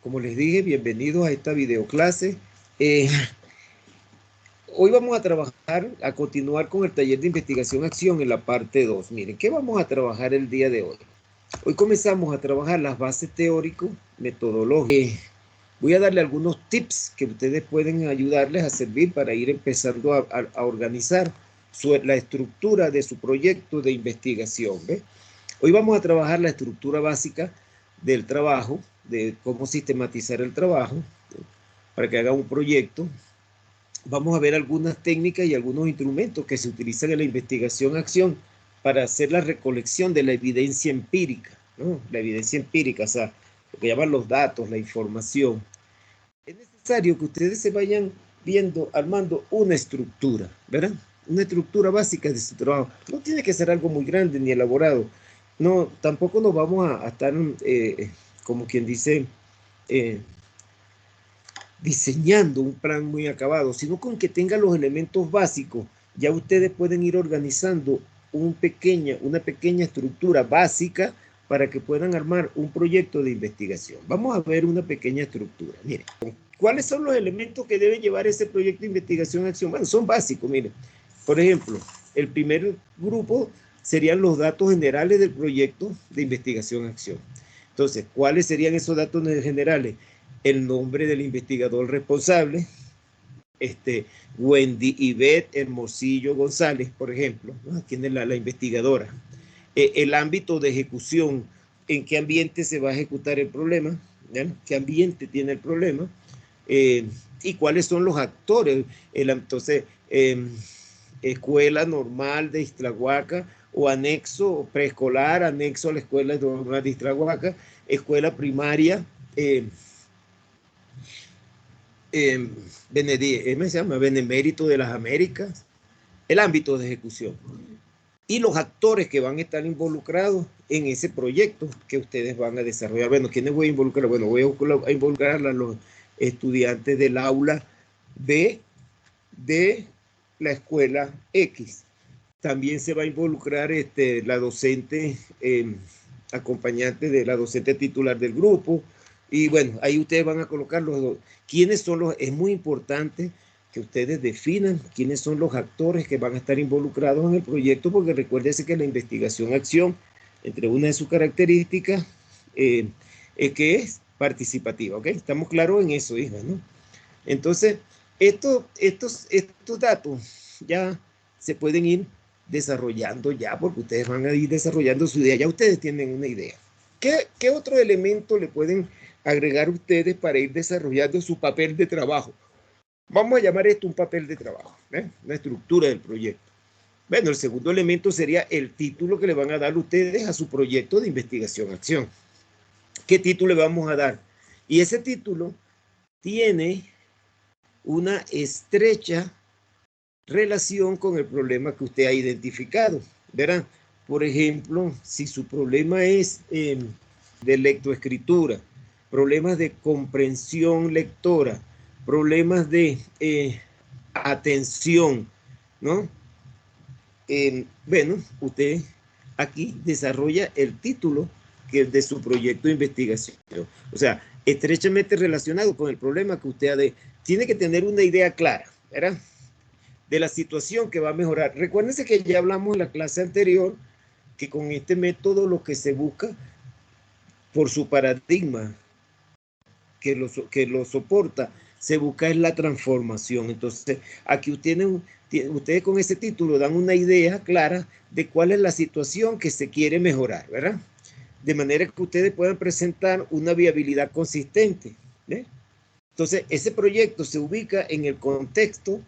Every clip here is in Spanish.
como les dije, bienvenidos a esta videoclase. Hoy vamos a trabajar, a continuar con el taller de investigación-acción en la parte 2. Miren, ¿qué vamos a trabajar el día de hoy? Hoy comenzamos a trabajar las bases teóricos, metodológicas. Voy a darle algunos tips que ustedes pueden ayudarles a servir para ir empezando a organizar la estructura de su proyecto de investigación. ¿Ve? Hoy vamos a trabajar la estructura básica del trabajo, de cómo sistematizar el trabajo, para que haga un proyecto. Vamos a ver algunas técnicas y algunos instrumentos que se utilizan en la investigación-acción para hacer la recolección de la evidencia empírica, ¿no? La evidencia empírica, o sea, lo que llaman los datos, la información. Es necesario que ustedes se vayan viendo, armando una estructura, ¿verdad? Una estructura básica de su trabajo. No tiene que ser algo muy grande ni elaborado. No, tampoco nos vamos a estar, como quien dice, diseñando un plan muy acabado, sino con que tenga los elementos básicos. Ya ustedes pueden ir organizando una pequeña estructura básica para que puedan armar un proyecto de investigación. Vamos a ver una pequeña estructura. Miren, ¿cuáles son los elementos que debe llevar ese proyecto de investigación-acción? Bueno, son básicos, miren. Por ejemplo, el primer grupo serían los datos generales del proyecto de investigación-acción. Entonces, ¿cuáles serían esos datos generales? El nombre del investigador responsable, Wendy Ivette Hermosillo González, por ejemplo, ¿no? ¿Quién es la investigadora? El ámbito de ejecución, en qué ambiente se va a ejecutar el problema, ¿no? ¿Qué ambiente tiene el problema? Y cuáles son los actores. Entonces, escuela normal de Ixtlahuaca o anexo preescolar, anexo a la escuela normal de Ixtlahuaca, escuela primaria, se llama Benemérito de las Américas, el ámbito de ejecución y los actores que van a estar involucrados en ese proyecto que ustedes van a desarrollar. Bueno, ¿quiénes voy a involucrar? Bueno, voy a involucrar a los estudiantes del aula B de la escuela X. También se va a involucrar la docente acompañante de la docente titular del grupo. Y bueno, ahí ustedes van a colocar quiénes son los, es muy importante que ustedes definan quiénes son los actores que van a estar involucrados en el proyecto, porque recuérdense que la investigación-acción, entre una de sus características, es que es participativa, ¿ok? Estamos claros en eso, hija, ¿no? Entonces, estos datos ya se pueden ir desarrollando ya, porque ustedes van a ir desarrollando su idea, ya ustedes tienen una idea. ¿Qué otro elemento le pueden agregar ustedes para ir desarrollando su papel de trabajo? Vamos a llamar esto un papel de trabajo, una estructura del proyecto. Bueno, el segundo elemento sería el título que le van a dar ustedes a su proyecto de investigación-acción. ¿Qué título le vamos a dar? Y ese título tiene una estrecha relación con el problema que usted ha identificado, ¿verdad? Por ejemplo, si su problema es de lectoescritura, problemas de comprensión lectora, problemas de atención, ¿no? Bueno, usted aquí desarrolla el título que es de su proyecto de investigación. O sea, estrechamente relacionado con el problema que usted tiene que tener una idea clara, ¿verdad? De la situación que va a mejorar. Recuérdense que ya hablamos en la clase anterior que con este método lo que se busca por su paradigma que lo soporta, se busca es la transformación. Entonces, aquí ustedes con ese título dan una idea clara de cuál es la situación que se quiere mejorar, ¿verdad? De manera que ustedes puedan presentar una viabilidad consistente, ¿eh? Entonces, ese proyecto se ubica en el contexto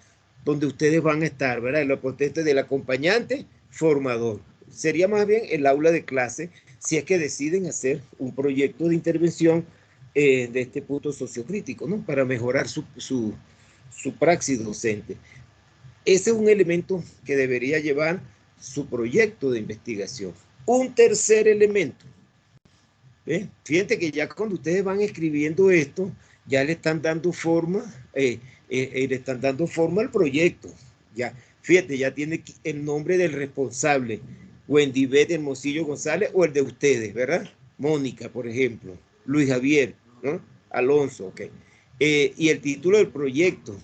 donde ustedes van a estar, ¿verdad? En el contexto del acompañante formador. Sería más bien el aula de clase si es que deciden hacer un proyecto de intervención de este punto sociocrítico, ¿no? Para mejorar su praxis docente. Ese es un elemento que debería llevar su proyecto de investigación. Un tercer elemento. Fíjense que ya cuando ustedes van escribiendo esto, ya le están dando forma, al proyecto. Ya, fíjate, ya tiene el nombre del responsable, Wendy Beth Hermosillo González, o el de ustedes, ¿verdad? Mónica, por ejemplo, Luis Javier, ¿no? Alonso, ok. Y el título del proyecto,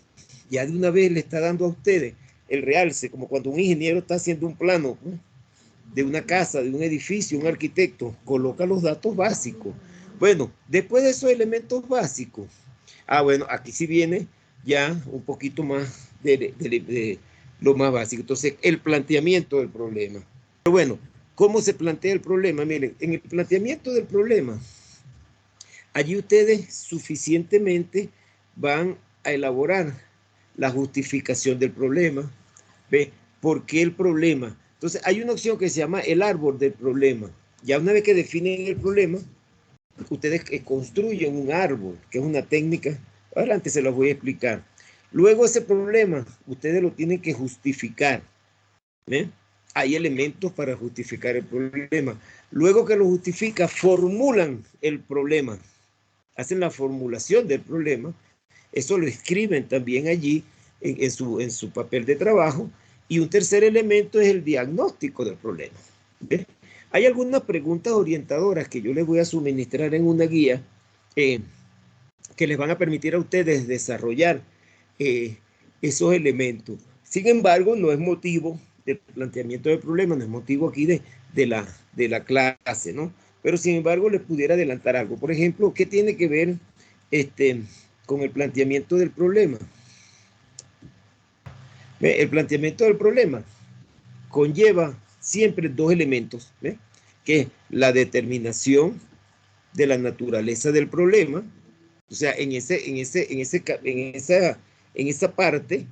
ya de una vez le está dando a ustedes el realce, como cuando un ingeniero está haciendo un plano, ¿no?, de una casa, de un edificio, un arquitecto, coloca los datos básicos. Bueno, después de esos elementos básicos, bueno, aquí sí viene ya un poquito más de lo más básico. Entonces, el planteamiento del problema. Pero bueno, ¿cómo se plantea el problema? Miren, en el planteamiento del problema, allí ustedes suficientemente van a elaborar la justificación del problema. ¿Ve? ¿Por qué el problema? Entonces, hay una opción que se llama el árbol del problema. Ya una vez que definen el problema, ustedes construyen un árbol, que es una técnica. Adelante se los voy a explicar. Luego ese problema, ustedes lo tienen que justificar. ¿Ve? Hay elementos para justificar el problema. Luego que lo justifica, formulan el problema. Hacen la formulación del problema. Eso lo escriben también allí en su papel de trabajo. Y un tercer elemento es el diagnóstico del problema. ¿Ve? Hay algunas preguntas orientadoras que yo les voy a suministrar en una guía que les van a permitir a ustedes desarrollar esos elementos. Sin embargo, no es motivo del planteamiento del problema, no es motivo aquí de la clase, ¿no? Pero sin embargo, les pudiera adelantar algo. Por ejemplo, ¿qué tiene que ver con el planteamiento del problema? El planteamiento del problema conlleva siempre dos elementos, ¿ve? Que es la determinación de la naturaleza del problema. O sea, en esa parte,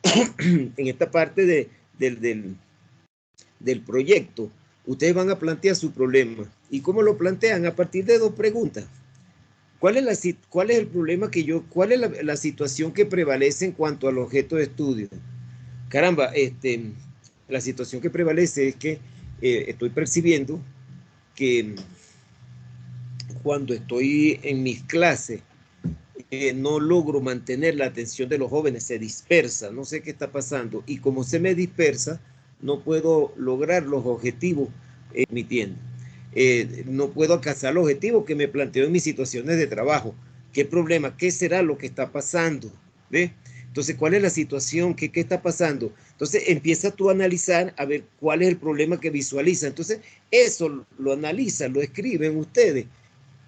en esta parte del proyecto, ustedes van a plantear su problema. ¿Y cómo lo plantean? A partir de dos preguntas. ¿Cuál es el problema cuál es la situación que prevalece en cuanto al objeto de estudio? Caramba, la situación que prevalece es que estoy percibiendo que cuando estoy en mis clases no logro mantener la atención de los jóvenes, se dispersa, no sé qué está pasando, y como se me dispersa, no puedo lograr los objetivos emitiendo. No puedo alcanzar los objetivos que me planteo en mis situaciones de trabajo. ¿Qué problema? ¿Qué será lo que está pasando? ¿Ve? Entonces, ¿cuál es la situación? ¿Qué está pasando? Entonces, empieza tú a analizar a ver cuál es el problema que visualiza. Entonces, eso lo analizan, lo escriben ustedes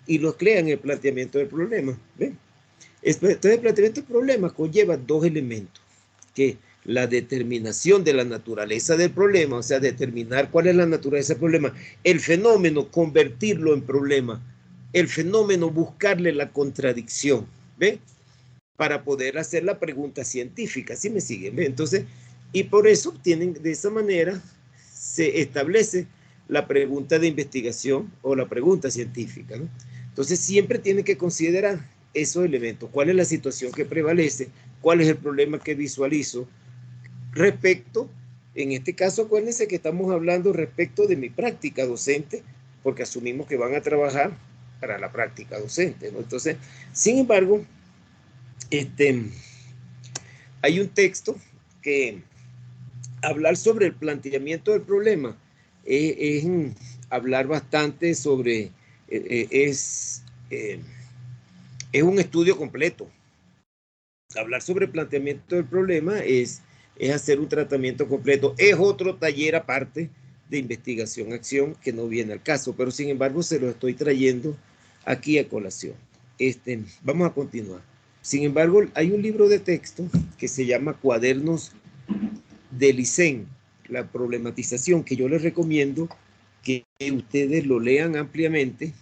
y lo crean en el planteamiento del problema. ¿Ve? Entonces, el planteamiento del problema conlleva dos elementos, que la determinación de la naturaleza del problema, o sea, determinar cuál es la naturaleza del problema, el fenómeno, convertirlo en problema, el fenómeno, buscarle la contradicción, ¿ve? Para poder hacer la pregunta científica, ¿sí me siguen? ¿Ve? Entonces, y por eso de esa manera se establece la pregunta de investigación o la pregunta científica, ¿no? Entonces, siempre tienen que considerar esos elementos. ¿Cuál es la situación que prevalece? ¿Cuál es el problema que visualizo? Respecto, en este caso, acuérdense que estamos hablando respecto de mi práctica docente, porque asumimos que van a trabajar para la práctica docente, ¿no? Entonces, sin embargo, hay un texto que hablar sobre el planteamiento del problema es hablar bastante sobre, es un estudio completo. Hablar sobre el planteamiento del problema es hacer un tratamiento completo. Es otro taller aparte de investigación-acción que no viene al caso, pero sin embargo se lo estoy trayendo aquí a colación. Vamos a continuar. Sin embargo, hay un libro de texto que se llama Cuadernos de Licen, la problematización, que yo les recomiendo que ustedes lo lean ampliamente.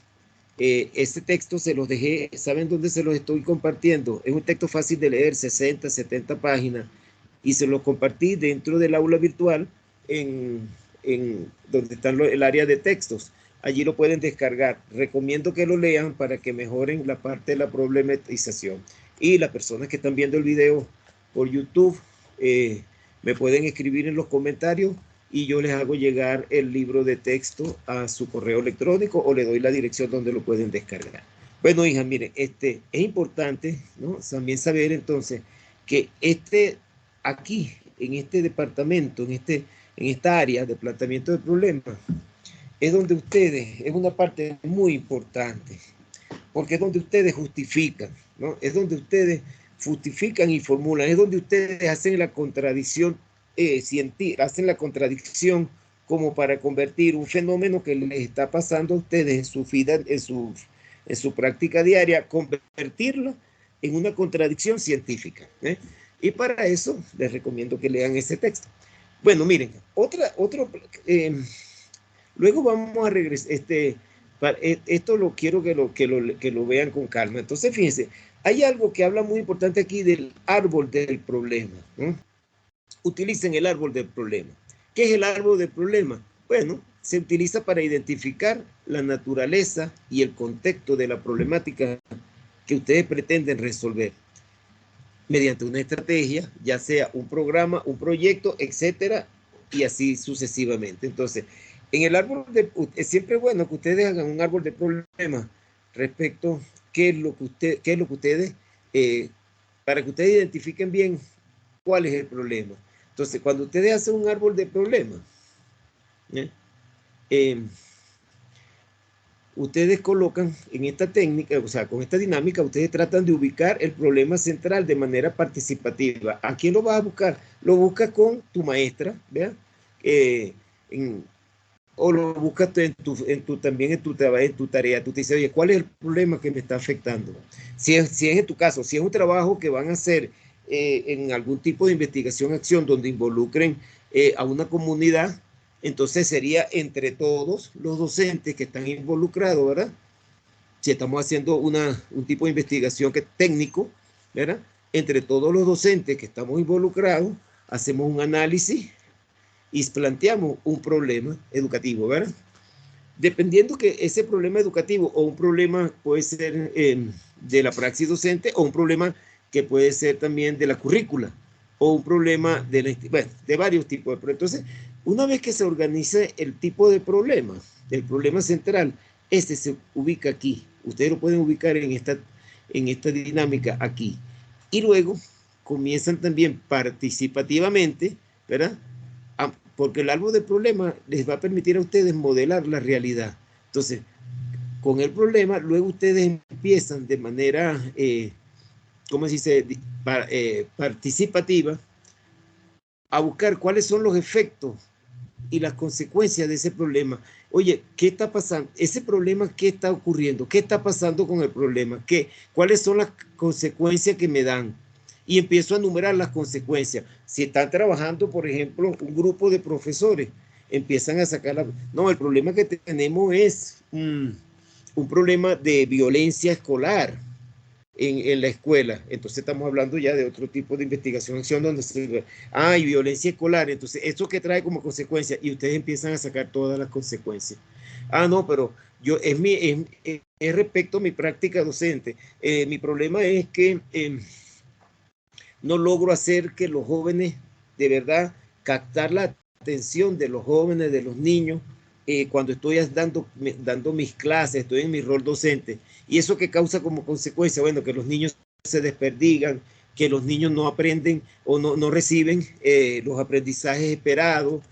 Este texto se los dejé, ¿saben dónde se los estoy compartiendo? Es un texto fácil de leer, 60, 70 páginas, y se los compartí dentro del aula virtual en donde está el área de textos. Allí lo pueden descargar. Recomiendo que lo lean para que mejoren la parte de la problematización. Y las personas que están viendo el video por YouTube me pueden escribir en los comentarios y yo les hago llegar el libro de texto a su correo electrónico o le doy la dirección donde lo pueden descargar. Bueno, hija, miren, es importante, ¿no? También saber entonces que aquí, en este departamento, en esta área de planteamiento de problemas, es donde ustedes, es una parte muy importante, porque es donde ustedes justifican, ¿no? Es donde ustedes justifican y formulan, es donde ustedes hacen la contradicción científica, hacen la contradicción como para convertir un fenómeno que les está pasando a ustedes en su vida, en su práctica diaria, convertirlo en una contradicción científica, ¿eh? Y para eso les recomiendo que lean ese texto. Bueno, miren, luego vamos a regresar, esto lo quiero que lo vean con calma. Entonces, fíjense, hay algo que habla muy importante aquí del árbol del problema, ¿no? Utilicen el árbol del problema. ¿Qué es el árbol del problema? Bueno, se utiliza para identificar la naturaleza y el contexto de la problemática que ustedes pretenden resolver mediante una estrategia, ya sea un programa, un proyecto, etcétera, y así sucesivamente. Entonces, en el árbol es siempre bueno que ustedes hagan un árbol de problemas respecto a qué es lo que ustedes, para que ustedes identifiquen bien cuál es el problema. Entonces, cuando ustedes hacen un árbol de problemas, ustedes colocan en esta técnica, o sea, con esta dinámica, ustedes tratan de ubicar el problema central de manera participativa. ¿A quién lo vas a buscar? Lo buscas con tu maestra, ¿vea? O lo buscas también en tu tarea. Tú te dices, oye, ¿cuál es el problema que me está afectando? Si es en tu caso, si es un trabajo que van a hacer en algún tipo de investigación, acción, donde involucren a una comunidad, entonces sería entre todos los docentes que están involucrados, ¿verdad? Si estamos haciendo un tipo de investigación que es técnico, ¿verdad? Entre todos los docentes que estamos involucrados, hacemos un análisis y planteamos un problema educativo, ¿verdad? Dependiendo que ese problema educativo o un problema puede ser de la praxis docente o un problema que puede ser también de la currícula o un problema bueno, de varios tipos de problemas. Entonces, una vez que se organice el tipo de problema, el problema central, este se ubica aquí. Ustedes lo pueden ubicar en esta dinámica aquí. Y luego comienzan también participativamente, ¿verdad? Porque el árbol de problemas les va a permitir a ustedes modelar la realidad. Entonces, con el problema, luego ustedes empiezan de manera, ¿cómo se dice?, participativa, a buscar cuáles son los efectos y las consecuencias de ese problema. Oye, ¿qué está pasando? Ese problema, ¿qué está ocurriendo? ¿Qué está pasando con el problema? ¿Cuáles son las consecuencias que me dan? Y empiezo a enumerar las consecuencias. Si están trabajando, por ejemplo, un grupo de profesores, empiezan a sacar no, el problema que tenemos es un problema de violencia escolar en la escuela. Entonces estamos hablando ya de otro tipo de investigación, acción donde hay violencia escolar. Entonces, ¿esto qué trae como consecuencia? Y ustedes empiezan a sacar todas las consecuencias. No, pero yo es respecto a mi práctica docente. Mi problema es que no logro hacer que los jóvenes, de verdad, captar la atención de los jóvenes, de los niños, cuando estoy dando mis clases, estoy en mi rol docente. ¿Y eso qué causa como consecuencia? Bueno, que los niños se desperdigan, que los niños no aprenden o no reciben los aprendizajes esperados,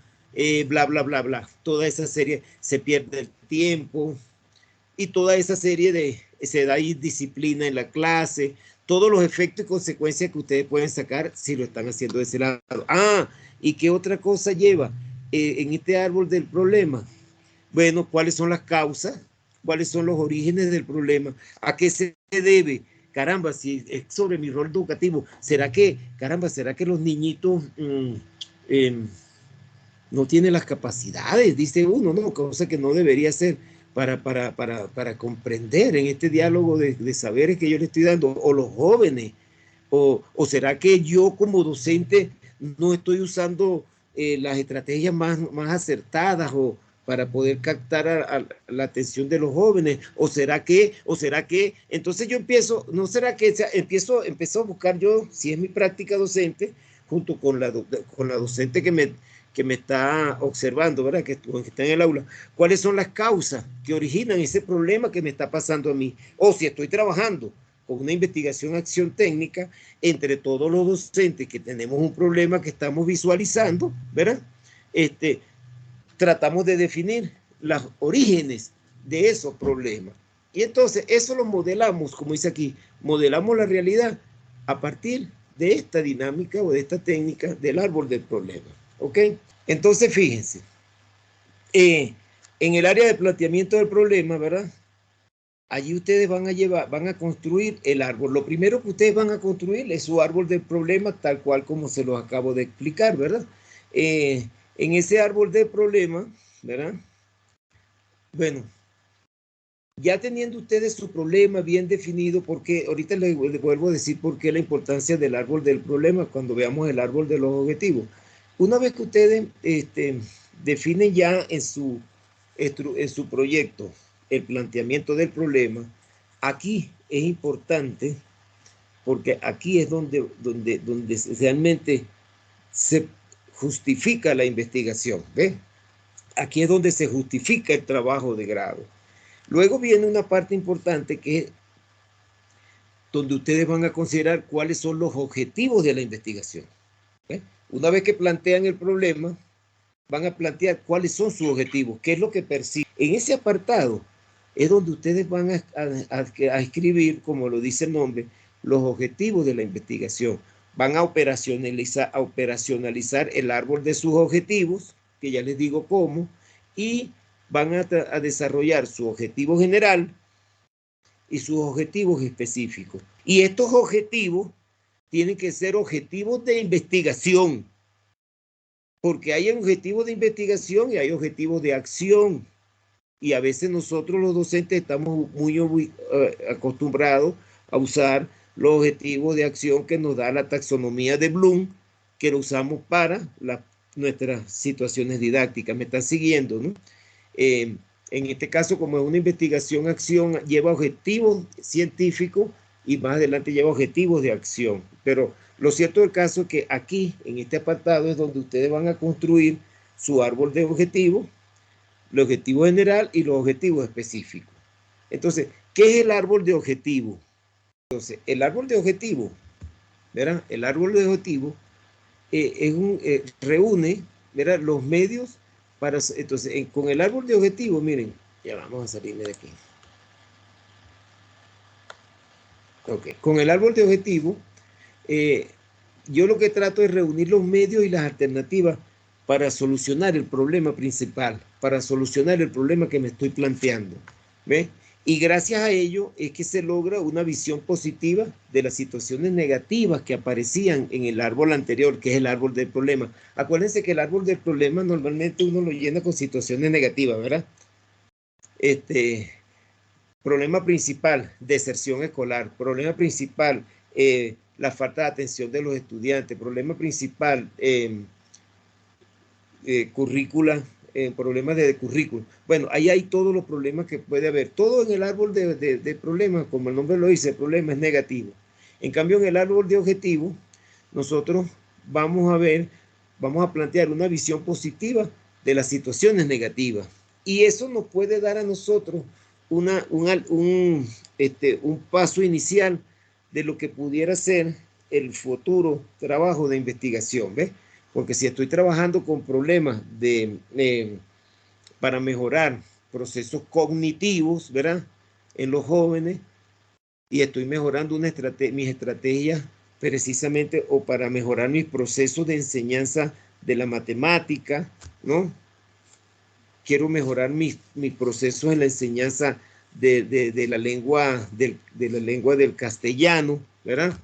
bla, bla, bla, bla. Toda esa serie, se pierde el tiempo y toda esa serie se da indisciplina en la clase, todos los efectos y consecuencias que ustedes pueden sacar si lo están haciendo de ese lado. ¿Y qué otra cosa lleva en este árbol del problema? Bueno, ¿cuáles son las causas? ¿Cuáles son los orígenes del problema? ¿A qué se debe? Caramba, si es sobre mi rol educativo, ¿será que los niñitos no tienen las capacidades? Dice uno, ¿no? Cosa que no debería ser para comprender en este diálogo de saberes que yo le estoy dando, o los jóvenes, o será que yo como docente no estoy usando las estrategias más acertadas o para poder captar a la atención de los jóvenes, o será que, entonces yo empiezo a buscar yo, si es mi práctica docente, junto con la docente que me está observando, ¿verdad? Que está en el aula, cuáles son las causas que originan ese problema que me está pasando a mí, o si estoy trabajando con una investigación, acción técnica, entre todos los docentes que tenemos un problema que estamos visualizando, ¿verdad? Tratamos de definir los orígenes de esos problemas Y entonces eso lo modelamos, como dice aquí, modelamos la realidad a partir de esta dinámica o de esta técnica del árbol del problema. ¿Ok? Entonces, fíjense, en el área de planteamiento del problema, ¿verdad? Allí ustedes van a construir el árbol. Lo primero que ustedes van a construir es su árbol del problema, tal cual como se los acabo de explicar, ¿verdad? En ese árbol del problema, ¿verdad? Bueno, ya teniendo ustedes su problema bien definido, porque ahorita les vuelvo a decir por qué la importancia del árbol del problema cuando veamos el árbol de los objetivos. Una vez que ustedes definen ya en su proyecto el planteamiento del problema, aquí es importante, porque aquí es donde realmente se justifica la investigación, ¿ves? Aquí es donde se justifica el trabajo de grado. Luego viene una parte importante que es donde ustedes van a considerar cuáles son los objetivos de la investigación. ¿Ves? Una vez que plantean el problema, van a plantear cuáles son sus objetivos, qué es lo que persiguen. En ese apartado es donde ustedes van a escribir, como lo dice el nombre, los objetivos de la investigación. Van a operacionalizar el árbol de sus objetivos, que ya les digo cómo, y van a desarrollar su objetivo general y sus objetivos específicos. Y estos objetivos tienen que ser objetivos de investigación, porque hay objetivos de investigación y hay objetivos de acción. Y a veces nosotros los docentes estamos muy acostumbrados a usar los objetivos de acción que nos da la taxonomía de Bloom, que lo usamos para nuestras situaciones didácticas. Me están siguiendo, ¿no? En este caso, como es una investigación-acción, lleva objetivos científicos y más adelante lleva objetivos de acción. Pero lo cierto del caso es que aquí, en este apartado, es donde ustedes van a construir su árbol de objetivos, el objetivo general y los objetivos específicos. Entonces, ¿qué es el árbol de objetivo? Entonces, el árbol de objetivo, ¿verdad? El árbol de objetivo reúne, ¿verdad?, los medios para... Entonces, con el árbol de objetivo, miren, ya vamos a salirme de aquí. Ok, con el árbol de objetivo, yo lo que trato es reunir los medios y las alternativas para solucionar el problema principal, para solucionar el problema que me estoy planteando. ¿Ves? Y gracias a ello es que se logra una visión positiva de las situaciones negativas que aparecían en el árbol anterior, que es el árbol del problema. Acuérdense que el árbol del problema normalmente uno lo llena con situaciones negativas, ¿verdad? Problema principal, deserción escolar. Problema principal, la falta de atención de los estudiantes. Problema principal, currícula, problemas de currículum. Bueno, ahí hay todos los problemas que puede haber. Todo en el árbol de problemas, como el nombre lo dice, el problema es negativo. En cambio, en el árbol de objetivos, nosotros vamos a plantear una visión positiva de las situaciones negativas. Y eso nos puede dar a nosotros un paso inicial de lo que pudiera ser el futuro trabajo de investigación, ¿ves? Porque si estoy trabajando con problemas para mejorar procesos cognitivos, ¿verdad?, en los jóvenes, y estoy mejorando mis estrategias precisamente o para mejorar mis procesos de enseñanza de la matemática, ¿no? Quiero mejorar mis procesos en la enseñanza de la lengua del castellano, ¿verdad?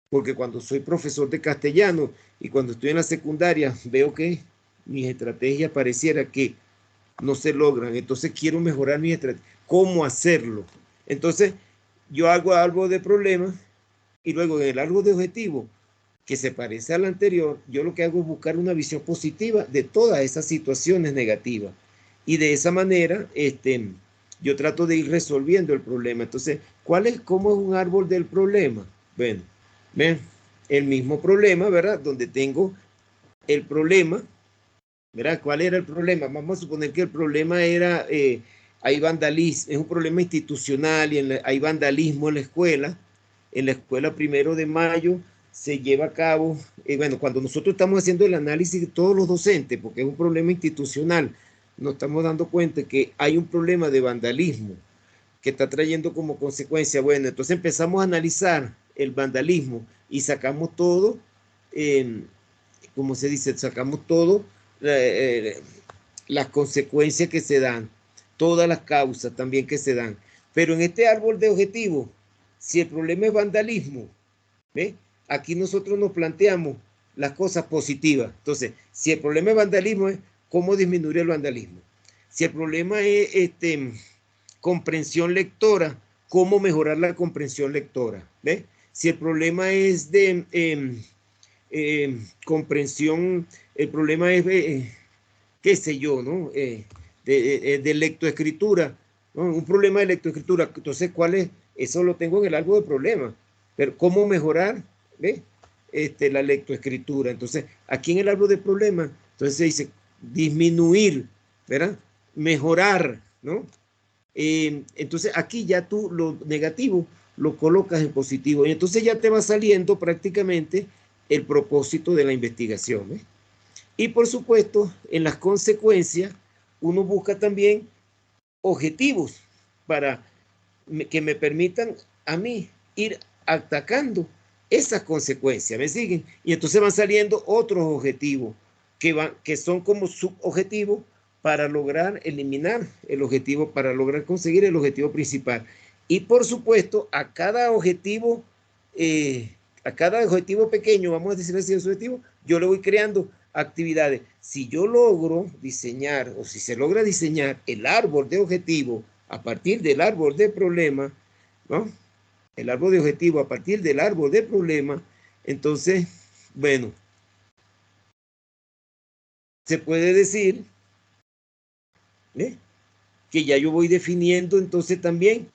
Porque cuando soy profesor de castellano y cuando estoy en la secundaria, veo que mis estrategias pareciera que no se logran. Entonces quiero mejorar mis estrategias. ¿Cómo hacerlo? Entonces yo hago algo de problema y luego en el árbol de objetivo, que se parece al anterior, yo lo que hago es buscar una visión positiva de todas esas situaciones negativas. Y de esa manera, yo trato de ir resolviendo el problema. Entonces, ¿cómo es un árbol del problema? Bueno, ven, el mismo problema, ¿verdad? Donde tengo el problema, ¿verdad? ¿Cuál era el problema? Vamos a suponer que el problema era, hay vandalismo, es un problema institucional y hay vandalismo en la escuela. En la escuela 1 de mayo se lleva a cabo, bueno, cuando nosotros estamos haciendo el análisis de todos los docentes, porque es un problema institucional, nos estamos dando cuenta que hay un problema de vandalismo que está trayendo como consecuencia. Bueno, entonces empezamos a analizar el vandalismo y sacamos todo, como se dice, sacamos todo, las consecuencias que se dan, todas las causas también que se dan. Pero en este árbol de objetivos, si el problema es vandalismo, ¿ve? Aquí nosotros nos planteamos las cosas positivas. Entonces, si el problema es vandalismo, es cómo disminuir el vandalismo. Si el problema es comprensión lectora, cómo mejorar la comprensión lectora. ¿Ve? Si el problema es de comprensión, el problema es, qué sé yo, ¿no? De lectoescritura, ¿no? Un problema de lectoescritura. Entonces, ¿cuál es? Eso lo tengo en el árbol de problemas. Pero, ¿cómo mejorar? ¿Ve? La lectoescritura. Entonces, aquí en el árbol de problemas, entonces se dice disminuir, ¿verdad? Mejorar, ¿no? Entonces, aquí ya tú lo negativo lo colocas en positivo y entonces ya te va saliendo prácticamente el propósito de la investigación, ¿eh? Y por supuesto, en las consecuencias, uno busca también objetivos para que me permitan a mí ir atacando esas consecuencias, ¿me siguen? Y entonces van saliendo otros objetivos que son como subobjetivos para lograr eliminar el objetivo, para lograr conseguir el objetivo principal. Y por supuesto, a cada objetivo pequeño, vamos a decir así, objetivo, yo le voy creando actividades. Si yo logro diseñar o si se logra diseñar el árbol de objetivo a partir del árbol de problema, ¿no? El árbol de objetivo a partir del árbol de problema, entonces, bueno, se puede decir, ¿eh? Que ya yo voy definiendo entonces también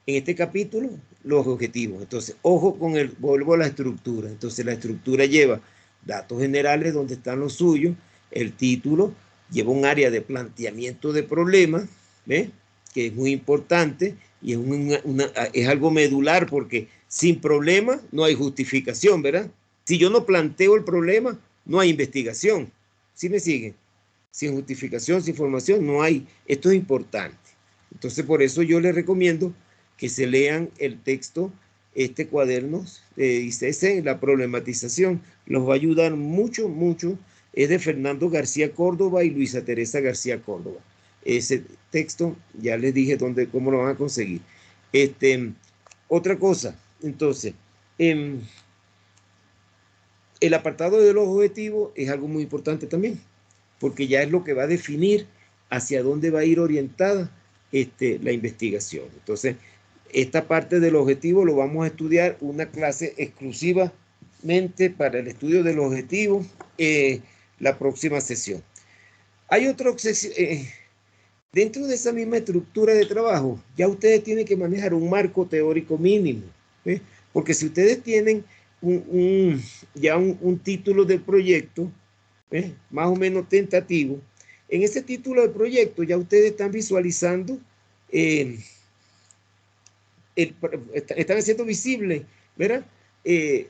en este capítulo los objetivos. Entonces, ojo con vuelvo a la estructura. Entonces, la estructura lleva datos generales donde están los suyos, el título lleva un área de planteamiento de problemas, ¿ves? Que es muy importante y es algo medular porque sin problema no hay justificación, ¿verdad? Si yo no planteo el problema, no hay investigación. ¿Sí me siguen? Sin justificación, sin información, no hay. Esto es importante. Entonces, por eso yo les recomiendo que se lean el texto, este cuaderno de ICC, la problematización. Los va a ayudar mucho, mucho. Es de Fernando García Córdoba y Luisa Teresa García Córdoba. Ese texto, ya les dije cómo lo van a conseguir. Otra cosa, entonces, el apartado de los objetivos es algo muy importante también, porque ya es lo que va a definir hacia dónde va a ir orientada la investigación. Entonces, esta parte del objetivo lo vamos a estudiar una clase exclusivamente para el estudio del objetivo la próxima sesión. Hay otra dentro de esa misma estructura de trabajo, ya ustedes tienen que manejar un marco teórico mínimo, ¿eh? Porque si ustedes tienen ya un título del proyecto, más o menos tentativo, en ese título del proyecto ya ustedes están visualizando, están haciendo visible, ¿verdad?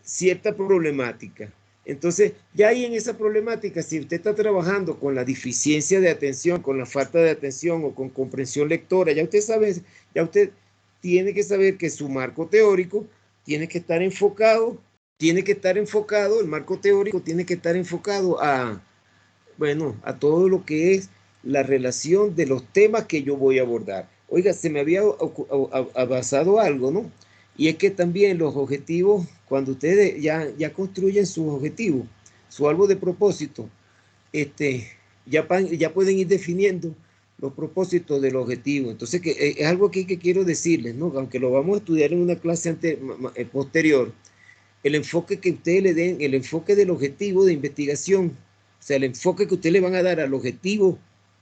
Cierta problemática. Entonces, ya ahí en esa problemática, si usted está trabajando con la deficiencia de atención, con la falta de atención o con comprensión lectora, ya usted sabe, ya usted tiene que saber que su marco teórico tiene que estar enfocado, el marco teórico tiene que estar enfocado a, bueno, a todo lo que es la relación de los temas que yo voy a abordar. Oiga, se me había basado algo, ¿no? Y es que también los objetivos, cuando ustedes ya construyen sus objetivos, su árbol de propósito, ya pueden ir definiendo los propósitos del objetivo. Entonces, es algo aquí que quiero decirles, ¿no? Aunque lo vamos a estudiar en una clase posterior, el enfoque que ustedes le den, el enfoque del objetivo de investigación, o sea, el enfoque que ustedes le van a dar al objetivo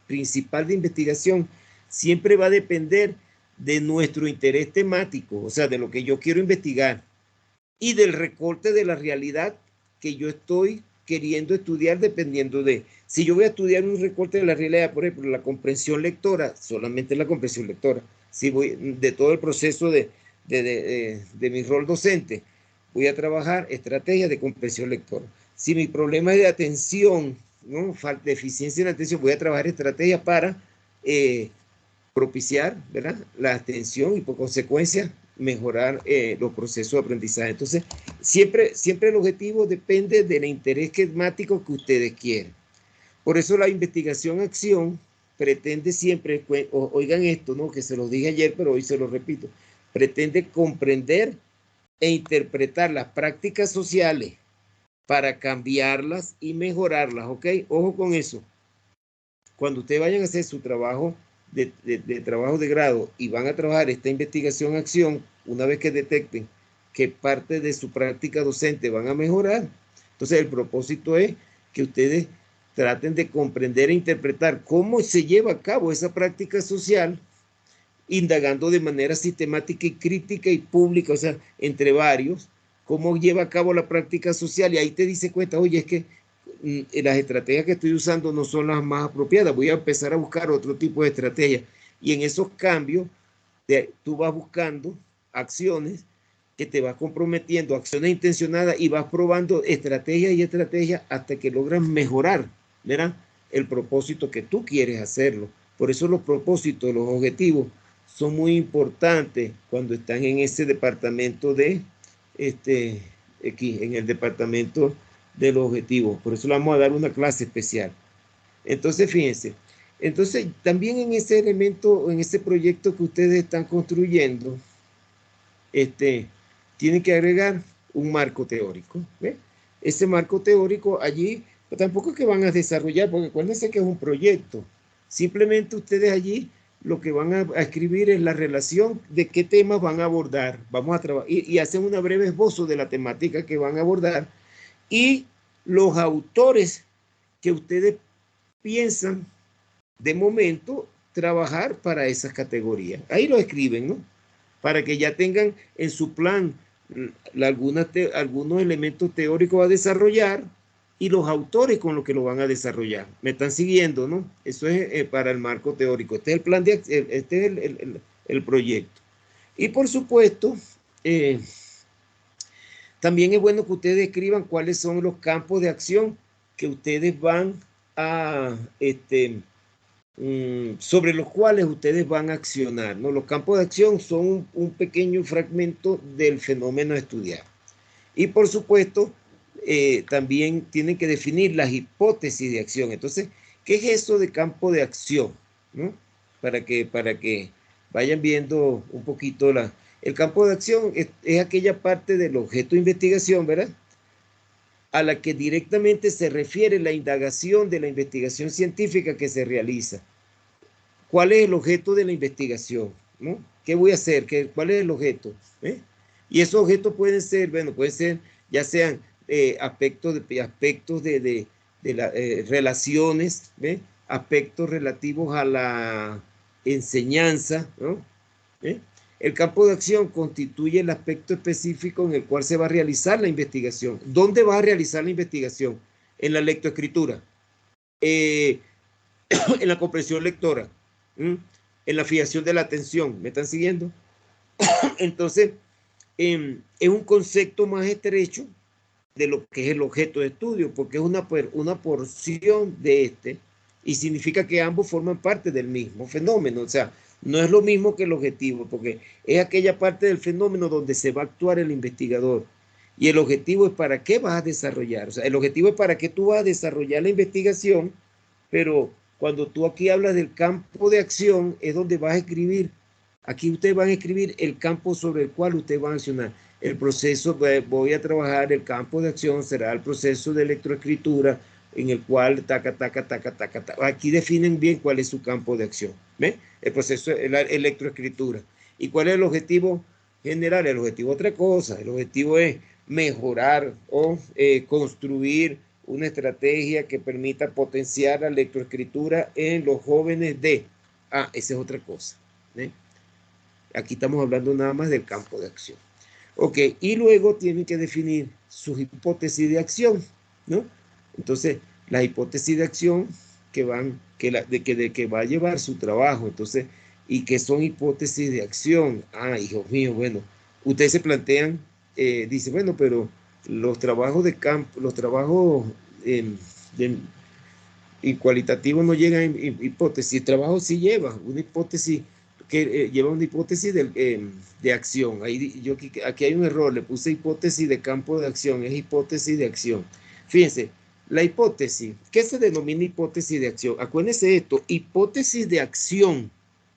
principal de investigación, siempre va a depender de nuestro interés temático, o sea, de lo que yo quiero investigar y del recorte de la realidad que yo estoy queriendo estudiar dependiendo de, si yo voy a estudiar un recorte de la realidad, por ejemplo, la comprensión lectora, solamente la comprensión lectora, si voy de todo el proceso de mi rol docente, voy a trabajar estrategias de comprensión lectora. Si mi problema es de atención, ¿no? Falta deficiencia en atención, voy a trabajar estrategias para propiciar, ¿verdad?, la atención y por consecuencia mejorar los procesos de aprendizaje. Entonces, siempre el objetivo depende del interés temático que ustedes quieren. Por eso la investigación-acción pretende siempre, oigan esto, ¿no?, que se lo dije ayer, pero hoy se lo repito, pretende comprender e interpretar las prácticas sociales para cambiarlas y mejorarlas, ¿ok? Ojo con eso. Cuando ustedes vayan a hacer su trabajo de trabajo de grado y van a trabajar esta investigación-acción, una vez que detecten que parte de su práctica docente van a mejorar, entonces el propósito es que ustedes traten de comprender e interpretar cómo se lleva a cabo esa práctica social, indagando de manera sistemática y crítica y pública, o sea, entre varios, cómo lleva a cabo la práctica social, y ahí te dice cuenta, oye, es que las estrategias que estoy usando no son las más apropiadas, voy a empezar a buscar otro tipo de estrategia. Y en esos cambios, tú vas buscando acciones que te vas comprometiendo, acciones intencionadas, y vas probando estrategias y estrategias hasta que logras mejorar, ¿verdad?, el propósito que tú quieres hacerlo. Por eso los propósitos, los objetivos, son muy importantes cuando están en ese departamento de, aquí, en el departamento de los objetivos. Por eso le vamos a dar una clase especial. Entonces, fíjense, entonces también en ese elemento, en ese proyecto que ustedes están construyendo, tienen que agregar un marco teórico, ¿ve? Ese marco teórico allí, pues tampoco es que van a desarrollar, porque acuérdense que es un proyecto. Simplemente ustedes allí lo que van a escribir es la relación de qué temas van a abordar. Vamos a trabajar y hacen una breve esbozo de la temática que van a abordar y los autores que ustedes piensan de momento trabajar para esas categorías. Ahí lo escriben, ¿no?, para que ya tengan en su plan algunos elementos teóricos a desarrollar y los autores con los que lo van a desarrollar. ¿Me están siguiendo, no? Eso es para el marco teórico. Este es el plan este es el proyecto. Y por supuesto, también es bueno que ustedes escriban cuáles son los campos de acción que ustedes van a, sobre los cuales ustedes van a accionar, ¿no? Los campos de acción son un pequeño fragmento del fenómeno a estudiar. Y por supuesto, también tienen que definir las hipótesis de acción. Entonces, ¿qué es eso de campo de acción?, ¿no? Para que vayan viendo un poquito el campo de acción es aquella parte del objeto de investigación, ¿verdad?, a la que directamente se refiere la indagación de la investigación científica que se realiza. ¿Cuál es el objeto de la investigación?, ¿no? ¿Qué voy a hacer? ¿Cuál es el objeto? Y esos objetos pueden ser, bueno, pueden ser, ya sean aspectos de las relaciones, ¿ve?, aspectos relativos a la enseñanza, ¿no? El campo de acción constituye el aspecto específico en el cual se va a realizar la investigación. ¿Dónde va a realizar la investigación? En la lectoescritura, en la comprensión lectora, en la fijación de la atención. ¿Me están siguiendo? Entonces, es un concepto más estrecho de lo que es el objeto de estudio, porque es una porción de y significa que ambos forman parte del mismo fenómeno. O sea, no es lo mismo que el objetivo, porque es aquella parte del fenómeno donde se va a actuar el investigador. Y el objetivo es para qué vas a desarrollar. O sea, el objetivo es para qué tú vas a desarrollar la investigación, pero cuando tú aquí hablas del campo de acción, es donde vas a escribir. Aquí ustedes van a escribir el campo sobre el cual ustedes van a accionar. El proceso, voy a trabajar, el campo de acción será el proceso de electroescritura, en el cual aquí definen bien cuál es su campo de acción. ¿Ve? El proceso de la electroescritura. ¿Y cuál es el objetivo general? El objetivo es otra cosa. El objetivo es mejorar o construir una estrategia que permita potenciar la electroescritura en los jóvenes de... esa es otra cosa. ¿Ve? Aquí estamos hablando nada más del campo de acción. Ok, y luego tienen que definir sus hipótesis de acción, ¿no? Entonces, la hipótesis de acción que va a llevar su trabajo. Entonces, ¿y qué son hipótesis de acción? Hijos míos, bueno, ustedes se plantean, dice, bueno, pero los trabajos de campo, los trabajos Y cualitativo no llega en hipótesis. El trabajo sí lleva una hipótesis que lleva una hipótesis de acción. Ahí, aquí hay un error, le puse hipótesis de campo de acción, es hipótesis de acción. Fíjense, la hipótesis, ¿qué se denomina hipótesis de acción? Acuérdense esto, hipótesis de acción.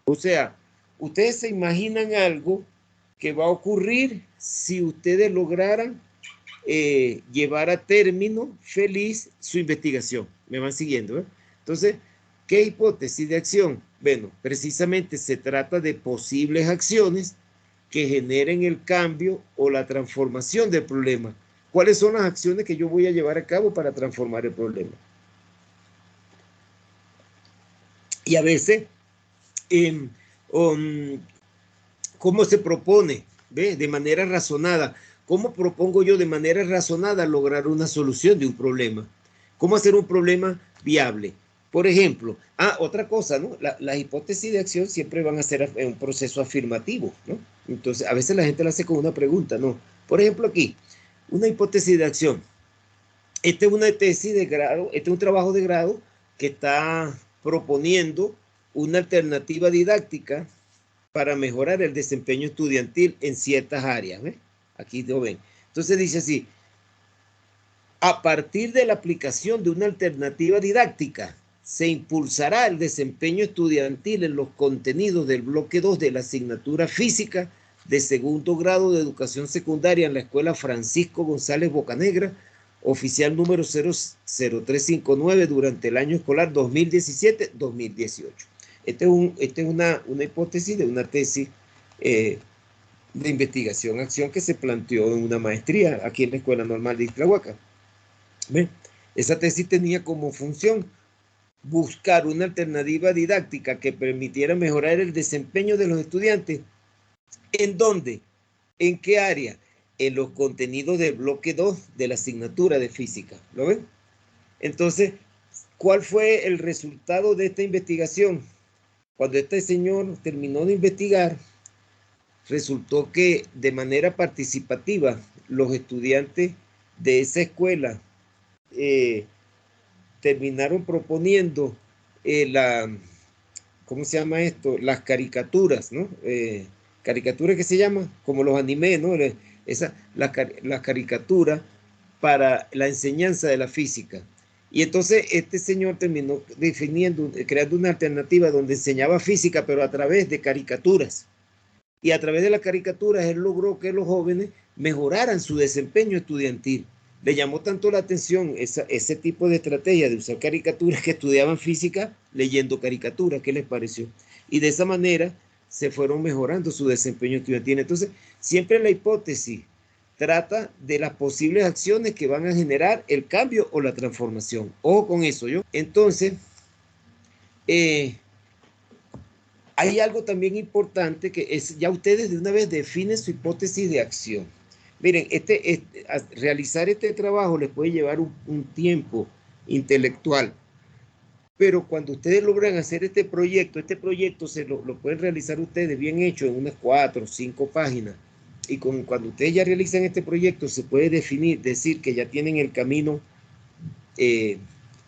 O sea, ustedes se imaginan algo que va a ocurrir si ustedes lograran llevar a término feliz su investigación. Me van siguiendo, ¿eh? Entonces, ¿qué hipótesis de acción? Bueno, precisamente se trata de posibles acciones que generen el cambio o la transformación del problema. ¿Cuáles son las acciones que yo voy a llevar a cabo para transformar el problema? Y a veces, ¿cómo se propone? ¿Ve? De manera razonada. ¿Cómo propongo yo de manera razonada lograr una solución de un problema? ¿Cómo hacer un problema viable? Por ejemplo, otra cosa, ¿no? Las hipótesis de acción siempre van a ser un proceso afirmativo, ¿no? Entonces, a veces la gente lo hace con una pregunta, ¿no? Por ejemplo, aquí, una hipótesis de acción. Esta es una tesis de grado, este es un trabajo de grado que está proponiendo una alternativa didáctica para mejorar el desempeño estudiantil en ciertas áreas. ¿Ves? Aquí lo ven. Entonces dice así, a partir de la aplicación de una alternativa didáctica, se impulsará el desempeño estudiantil en los contenidos del bloque 2 de la asignatura física de segundo grado de educación secundaria en la escuela Francisco González Bocanegra, oficial número 00359 durante el año escolar 2017-2018. Esta es una hipótesis de una tesis de investigación-acción que se planteó en una maestría aquí en la Escuela Normal de Ixtlahuaca. ¿Ven? Esa tesis tenía como función buscar una alternativa didáctica que permitiera mejorar el desempeño de los estudiantes. ¿En dónde? ¿En qué área? En los contenidos del bloque 2 de la asignatura de física. ¿Lo ven? Entonces, ¿cuál fue el resultado de esta investigación? Cuando este señor terminó de investigar, resultó que de manera participativa los estudiantes de esa escuela terminaron proponiendo ¿cómo se llama esto? Las caricaturas, ¿no? Caricaturas que se llaman como los animes, ¿no? La caricatura para la enseñanza de la física. Y entonces este señor terminó creando una alternativa donde enseñaba física, pero a través de caricaturas. Y a través de las caricaturas él logró que los jóvenes mejoraran su desempeño estudiantil. Le llamó tanto la atención ese tipo de estrategia de usar caricaturas que estudiaban física leyendo caricaturas. ¿Qué les pareció? Y de esa manera se fueron mejorando su desempeño estudiantil. Entonces, siempre la hipótesis trata de las posibles acciones que van a generar el cambio o la transformación. Ojo con eso, yo. Entonces, hay algo también importante que es, ya ustedes de una vez definen su hipótesis de acción. Miren, realizar este trabajo les puede llevar un tiempo intelectual, pero cuando ustedes logran hacer este proyecto se lo pueden realizar ustedes bien hecho en unas 4 o 5 páginas. Y cuando ustedes ya realizan este proyecto, se puede decir que ya tienen el camino,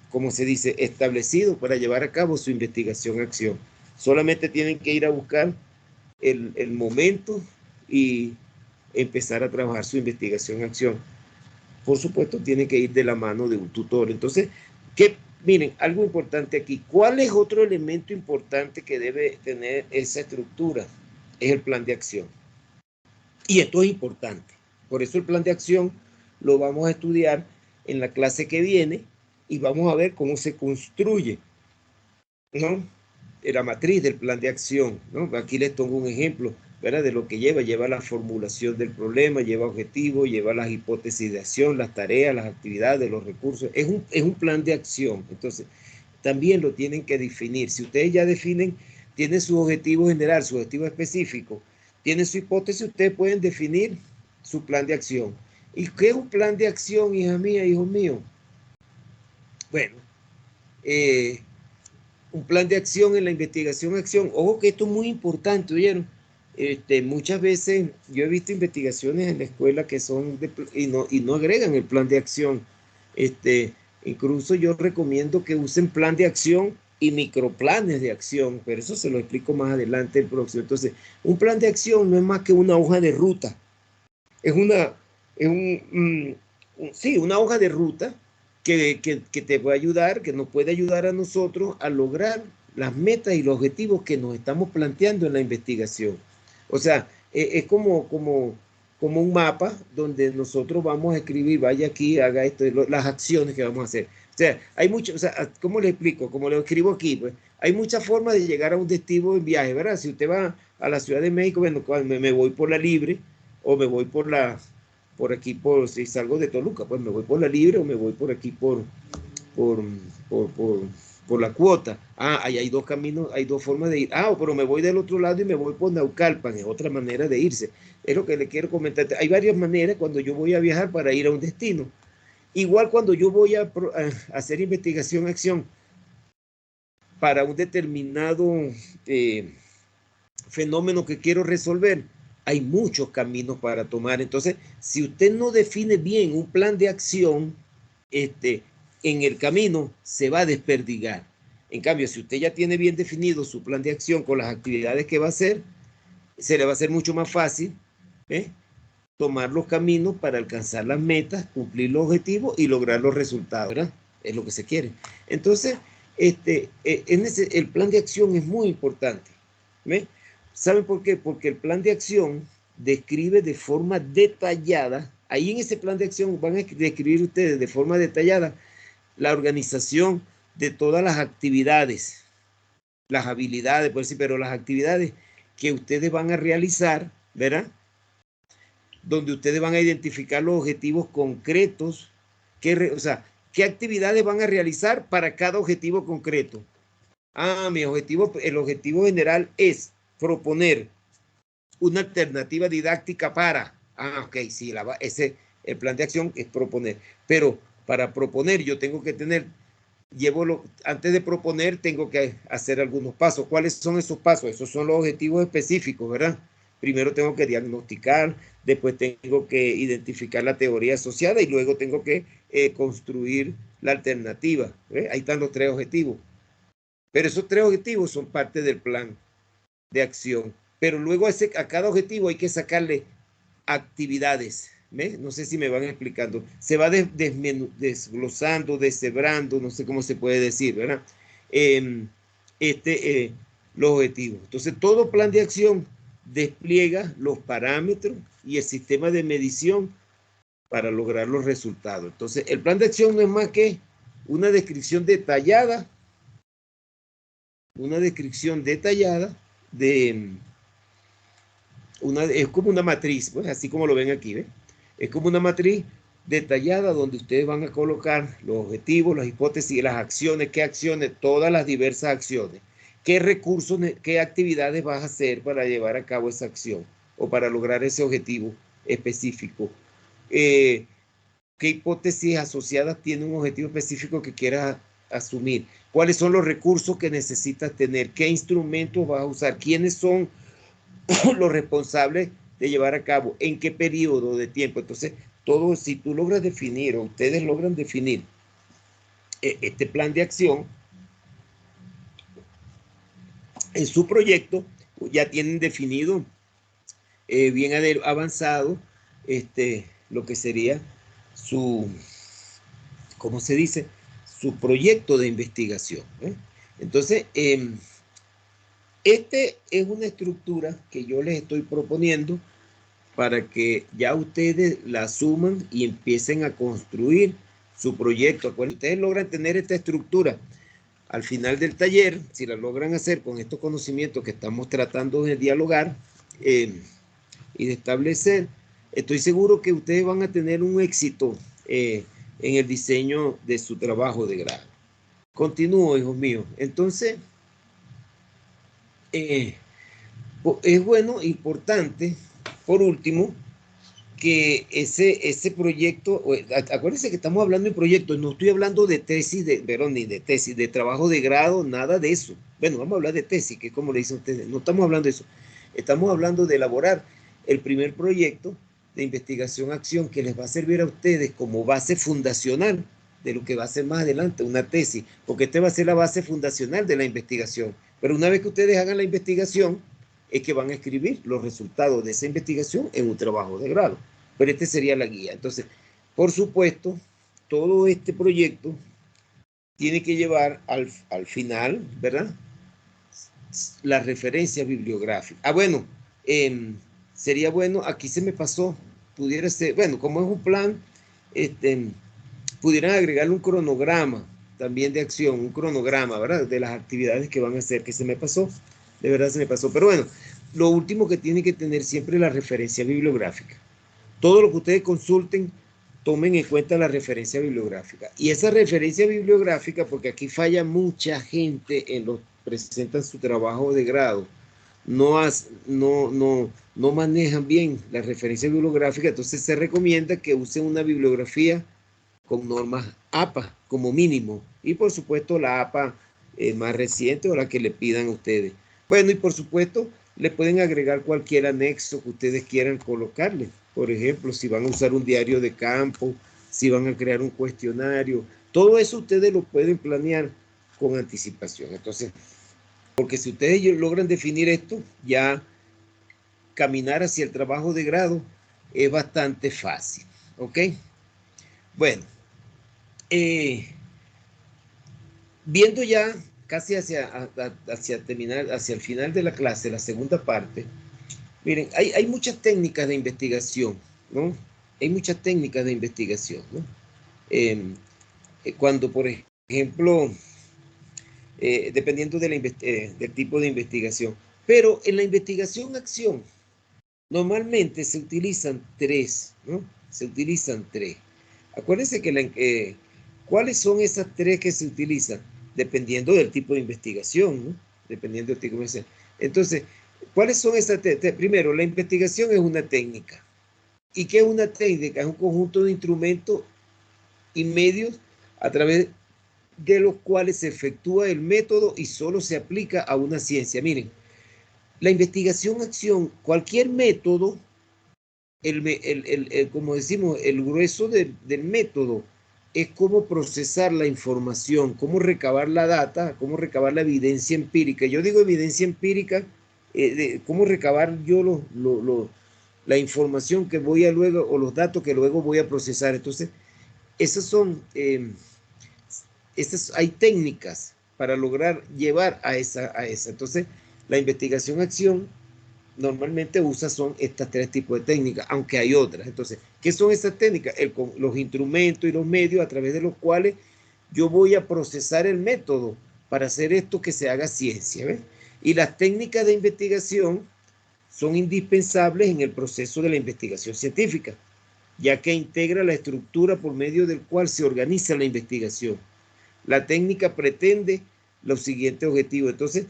como se dice, establecido para llevar a cabo su investigación-acción. Solamente tienen que ir a buscar el momento y empezar a trabajar su investigación-acción. Por supuesto, tiene que ir de la mano de un tutor. Entonces, miren, algo importante aquí. ¿Cuál es otro elemento importante que debe tener esa estructura? Es el plan de acción. Y esto es importante. Por eso el plan de acción lo vamos a estudiar en la clase que viene y vamos a ver cómo se construye, ¿no? La matriz del plan de acción, ¿no? Aquí les pongo un ejemplo, ¿verdad? De lo que lleva la formulación del problema, lleva objetivos, lleva las hipótesis de acción, las tareas, las actividades, los recursos. Es un plan de acción. Entonces, también lo tienen que definir. Si ustedes ya definen, tienen su objetivo general, su objetivo específico, tienen su hipótesis, ustedes pueden definir su plan de acción. ¿Y qué es un plan de acción, hija mía, hijo mío? Bueno, un plan de acción en la investigación-acción. Ojo que esto es muy importante, ¿oyeron? Muchas veces yo he visto investigaciones en la escuela que son y no agregan el plan de acción. Incluso yo recomiendo que usen plan de acción y microplanes de acción, pero eso se lo explico más adelante el próximo. Entonces, un plan de acción no es más que una hoja de ruta. Es sí, una hoja de ruta que te puede ayudar, que nos puede ayudar a nosotros a lograr las metas y los objetivos que nos estamos planteando en la investigación. O sea, es como un mapa donde nosotros vamos a escribir, vaya aquí, haga esto, las acciones que vamos a hacer. O sea, hay mucho, o sea, ¿cómo le explico? Como lo escribo aquí, pues, hay muchas formas de llegar a un destino en viaje, ¿verdad? Si usted va a la Ciudad de México, bueno, me voy por la Libre, o me voy por aquí, si salgo de Toluca, pues me voy por la Libre, o me voy por aquí por, por, por, por la Cuota. Ah, ahí hay dos caminos, hay dos formas de ir. Ah, pero me voy del otro lado y me voy por Naucalpan, es otra manera de irse. Es lo que le quiero comentar. Hay varias maneras cuando yo voy a viajar para ir a un destino. Igual cuando yo voy a hacer investigación, acción para un determinado fenómeno que quiero resolver, hay muchos caminos para tomar. Entonces, si usted no define bien un plan de acción, en el camino se va a desperdigar. En cambio, si usted ya tiene bien definido su plan de acción con las actividades que va a hacer, se le va a hacer mucho más fácil tomar los caminos para alcanzar las metas, cumplir los objetivos y lograr los resultados, ¿verdad? Es lo que se quiere. Entonces, el plan de acción es muy importante. ¿Ve? ¿Saben por qué? Porque el plan de acción describe de forma detallada, ahí en ese plan de acción van a describir ustedes de forma detallada la organización de todas las actividades, las habilidades, por decir, pero las actividades que ustedes van a realizar, ¿verdad? Donde ustedes van a identificar los objetivos concretos, o sea, qué actividades van a realizar para cada objetivo concreto. Ah, el objetivo general es proponer una alternativa didáctica para. Ah, ok, sí, el plan de acción es proponer. Pero para proponer yo tengo que antes de proponer tengo que hacer algunos pasos. ¿Cuáles son esos pasos? Esos son los objetivos específicos, ¿verdad? Primero tengo que diagnosticar, después tengo que identificar la teoría asociada y luego tengo que construir la alternativa. ¿Ve? Ahí están los tres objetivos. Pero esos tres objetivos son parte del plan de acción. Pero luego a cada objetivo hay que sacarle actividades. ¿Ves? No sé si me van explicando. Se va desglosando, deshebrando, no sé cómo se puede decir, ¿verdad? Los objetivos. Entonces, todo plan de acción despliega los parámetros y el sistema de medición para lograr los resultados. Entonces, el plan de acción no es más que una descripción detallada es como una matriz, pues así como lo ven aquí, ¿ves? Es como una matriz detallada donde ustedes van a colocar los objetivos, las hipótesis, las acciones, todas las diversas acciones, qué recursos, qué actividades vas a hacer para llevar a cabo esa acción o para lograr ese objetivo específico. ¿Qué hipótesis asociadas tiene un objetivo específico que quieras asumir? ¿Cuáles son los recursos que necesitas tener? ¿Qué instrumentos vas a usar? ¿Quiénes son los responsables de llevar a cabo? ¿En qué periodo de tiempo? Entonces, todo, si tú logras definir o ustedes logran definir este plan de acción en su proyecto, ya tienen definido bien avanzado lo que sería ¿cómo se dice? Su proyecto de investigación. Entonces, es una estructura que yo les estoy proponiendo para que ya ustedes la asuman y empiecen a construir su proyecto. Cuando ustedes logran tener esta estructura al final del taller, si la logran hacer con estos conocimientos que estamos tratando de dialogar y de establecer, estoy seguro que ustedes van a tener un éxito en el diseño de su trabajo de grado. Continúo, hijos míos. Entonces, es bueno, importante, por último, que ese proyecto, acuérdense que estamos hablando de proyectos, no estoy hablando de tesis, ni de tesis, de trabajo de grado, nada de eso. Bueno, vamos a hablar de tesis, que es como le dicen ustedes, no estamos hablando de eso. Estamos hablando de elaborar el primer proyecto de investigación-acción que les va a servir a ustedes como base fundacional de lo que va a ser más adelante, una tesis, porque esta va a ser la base fundacional de la investigación. Pero una vez que ustedes hagan la investigación, es que van a escribir los resultados de esa investigación en un trabajo de grado. Pero este sería la guía. Entonces, por supuesto, todo este proyecto tiene que llevar al final, ¿verdad?, la referencia bibliográfica. Ah, bueno, sería bueno, aquí se me pasó, pudiera ser, bueno, como es un plan, pudieran agregarle un cronograma también de acción, un cronograma, ¿verdad?, de las actividades que van a hacer, que se me pasó, de verdad se me pasó. Pero bueno, lo último que tiene que tener siempre es la referencia bibliográfica. Todo lo que ustedes consulten, tomen en cuenta la referencia bibliográfica. Y esa referencia bibliográfica, porque aquí falla mucha gente en los presentan su trabajo de grado, no manejan bien la referencia bibliográfica, entonces se recomienda que usen una bibliografía con normas APA como mínimo, y por supuesto la APA más reciente o la que le pidan a ustedes. Bueno, y por supuesto le pueden agregar cualquier anexo que ustedes quieran colocarle. Por ejemplo, si van a usar un diario de campo, si van a crear un cuestionario, todo eso ustedes lo pueden planear con anticipación. Entonces, porque si ustedes logran definir esto, ya caminar hacia el trabajo de grado es bastante fácil. ¿Ok? Bueno, viendo ya casi hacia terminar, hacia el final de la clase, la segunda parte, miren, hay muchas técnicas de investigación, ¿no? Hay muchas técnicas de investigación, ¿no? Cuando, por ejemplo, dependiendo del tipo de investigación. Pero en la investigación-acción, normalmente se utilizan tres, ¿no? Se utilizan tres. Acuérdense que ¿cuáles son esas tres que se utilizan? Dependiendo del tipo de investigación, ¿no? Dependiendo del tipo de investigación. Entonces, ¿cuáles son esas tres? Primero, la investigación es una técnica. ¿Y qué es una técnica? Es un conjunto de instrumentos y medios a través de los cuales se efectúa el método y solo se aplica a una ciencia. Miren, la investigación-acción, cualquier método, como decimos, el grueso del método es cómo procesar la información, cómo recabar la data, cómo recabar la evidencia empírica. Yo digo evidencia empírica, cómo recabar yo la información que voy a luego, o los datos que luego voy a procesar. Entonces, esas son, hay técnicas para lograr llevar a esa. Entonces, la investigación-acción normalmente son estas tres tipos de técnicas, aunque hay otras. Entonces, ¿qué son esas técnicas? Los instrumentos y los medios a través de los cuales yo voy a procesar el método para hacer esto que se haga ciencia, ¿ves? Y las técnicas de investigación son indispensables en el proceso de la investigación científica, ya que integra la estructura por medio del cual se organiza la investigación. La técnica pretende los siguientes objetivos. Entonces,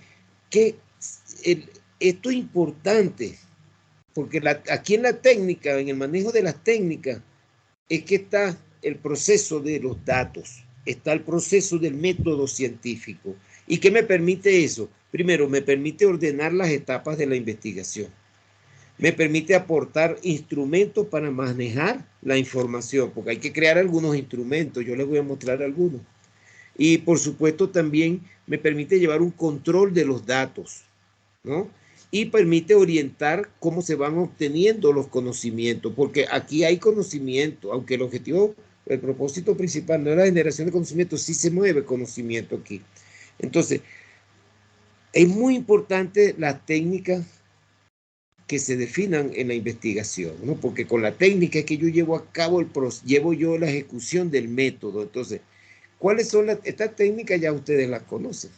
esto es importante, porque aquí en la técnica, en el manejo de las técnicas, es que está el proceso de los datos, está el proceso del método científico. ¿Y qué me permite eso? Primero, me permite ordenar las etapas de la investigación. Me permite aportar instrumentos para manejar la información, porque hay que crear algunos instrumentos, yo les voy a mostrar algunos. Y por supuesto también me permite llevar un control de los datos, ¿no? Y permite orientar cómo se van obteniendo los conocimientos, porque aquí hay conocimiento, aunque el propósito principal no es la generación de conocimiento, sí se mueve conocimiento aquí. Entonces, es muy importante las técnicas que se definan en la investigación, ¿no? Porque con la técnica es que yo llevo a cabo llevo yo la ejecución del método. Entonces, ¿cuáles son estas técnicas? Ya ustedes las conocen.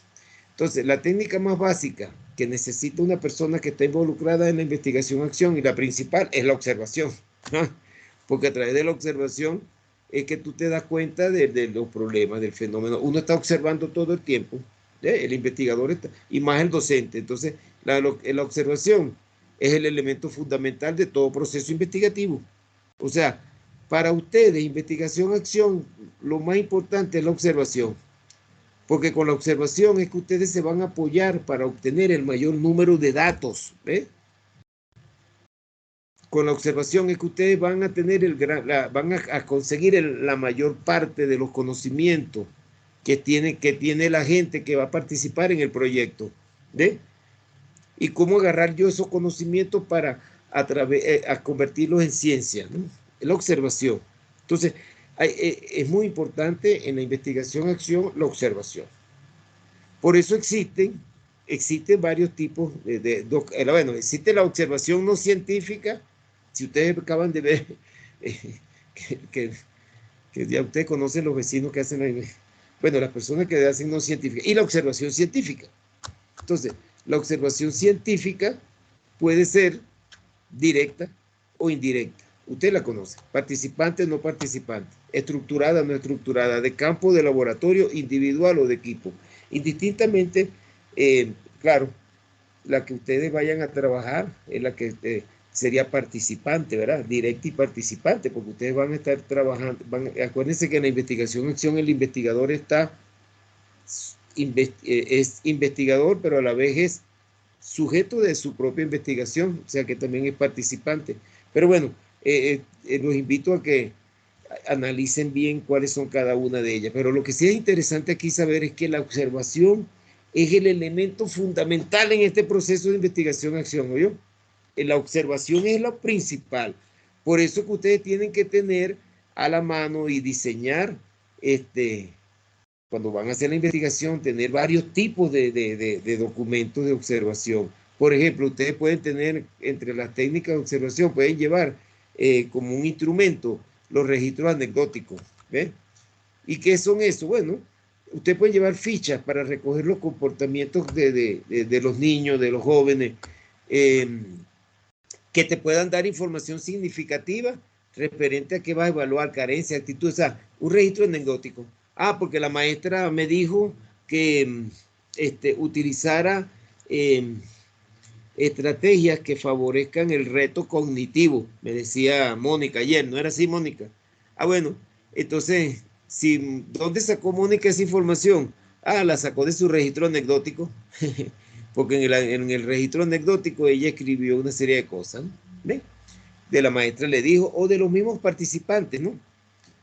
Entonces, la técnica más básica que necesita una persona que está involucrada en la investigación-acción, y la principal, es la observación, ¿no? Porque a través de la observación es que tú te das cuenta de los problemas, del fenómeno. Uno está observando todo el tiempo, el investigador está, y más el docente. Entonces, la observación es el elemento fundamental de todo proceso investigativo. O sea, para ustedes, investigación-acción, lo más importante es la observación. Porque con la observación es que ustedes se van a apoyar para obtener el mayor número de datos, ¿ves? con la observación es que ustedes van a tener van a conseguir la mayor parte de los conocimientos que tiene la gente que va a participar en el proyecto. ¿Ve? Y cómo agarrar yo esos conocimientos para a convertirlos en ciencia, ¿no? La observación. Entonces, es muy importante en la investigación-acción la observación. Por eso existen varios tipos bueno, existe la observación no científica. Si ustedes acaban de ver que ya ustedes conocen los vecinos que hacen bueno, las personas que hacen no científica y la observación científica. Entonces, la observación científica puede ser directa o indirecta. Usted la conoce. Participante, no participante. Estructurada, no estructurada. De campo, de laboratorio, individual o de equipo. Indistintamente, claro, la que ustedes vayan a trabajar es la que sería participante, ¿verdad? Directa y participante, porque ustedes van a estar trabajando. Acuérdense que en la investigación-acción el investigador es investigador, pero a la vez es sujeto de su propia investigación, o sea que también es participante. Pero bueno, los invito a que analicen bien cuáles son cada una de ellas. Pero lo que sí es interesante aquí saber es que la observación es el elemento fundamental en este proceso de investigación-acción, ¿oyó? La observación es lo principal. Por eso que ustedes tienen que tener a la mano y diseñar, cuando van a hacer la investigación, tener varios tipos de documentos de observación. Por ejemplo, ustedes pueden tener, entre las técnicas de observación, pueden llevar como un instrumento los registros anecdóticos. ¿Ven? ¿Y qué son eso? Bueno, usted puede llevar fichas para recoger los comportamientos de los niños, de los jóvenes, que te puedan dar información significativa referente a qué va a evaluar, carencia, actitud, o sea, un registro anecdótico. Ah, porque la maestra me dijo que utilizara estrategias que favorezcan el reto cognitivo, me decía Mónica ayer, ¿no era así, Mónica? Ah, bueno, entonces, ¿dónde sacó Mónica esa información? Ah, la sacó de su registro anecdótico, porque en el registro anecdótico ella escribió una serie de cosas, ¿no? ¿Ven? De la maestra le dijo, o de los mismos participantes, ¿no?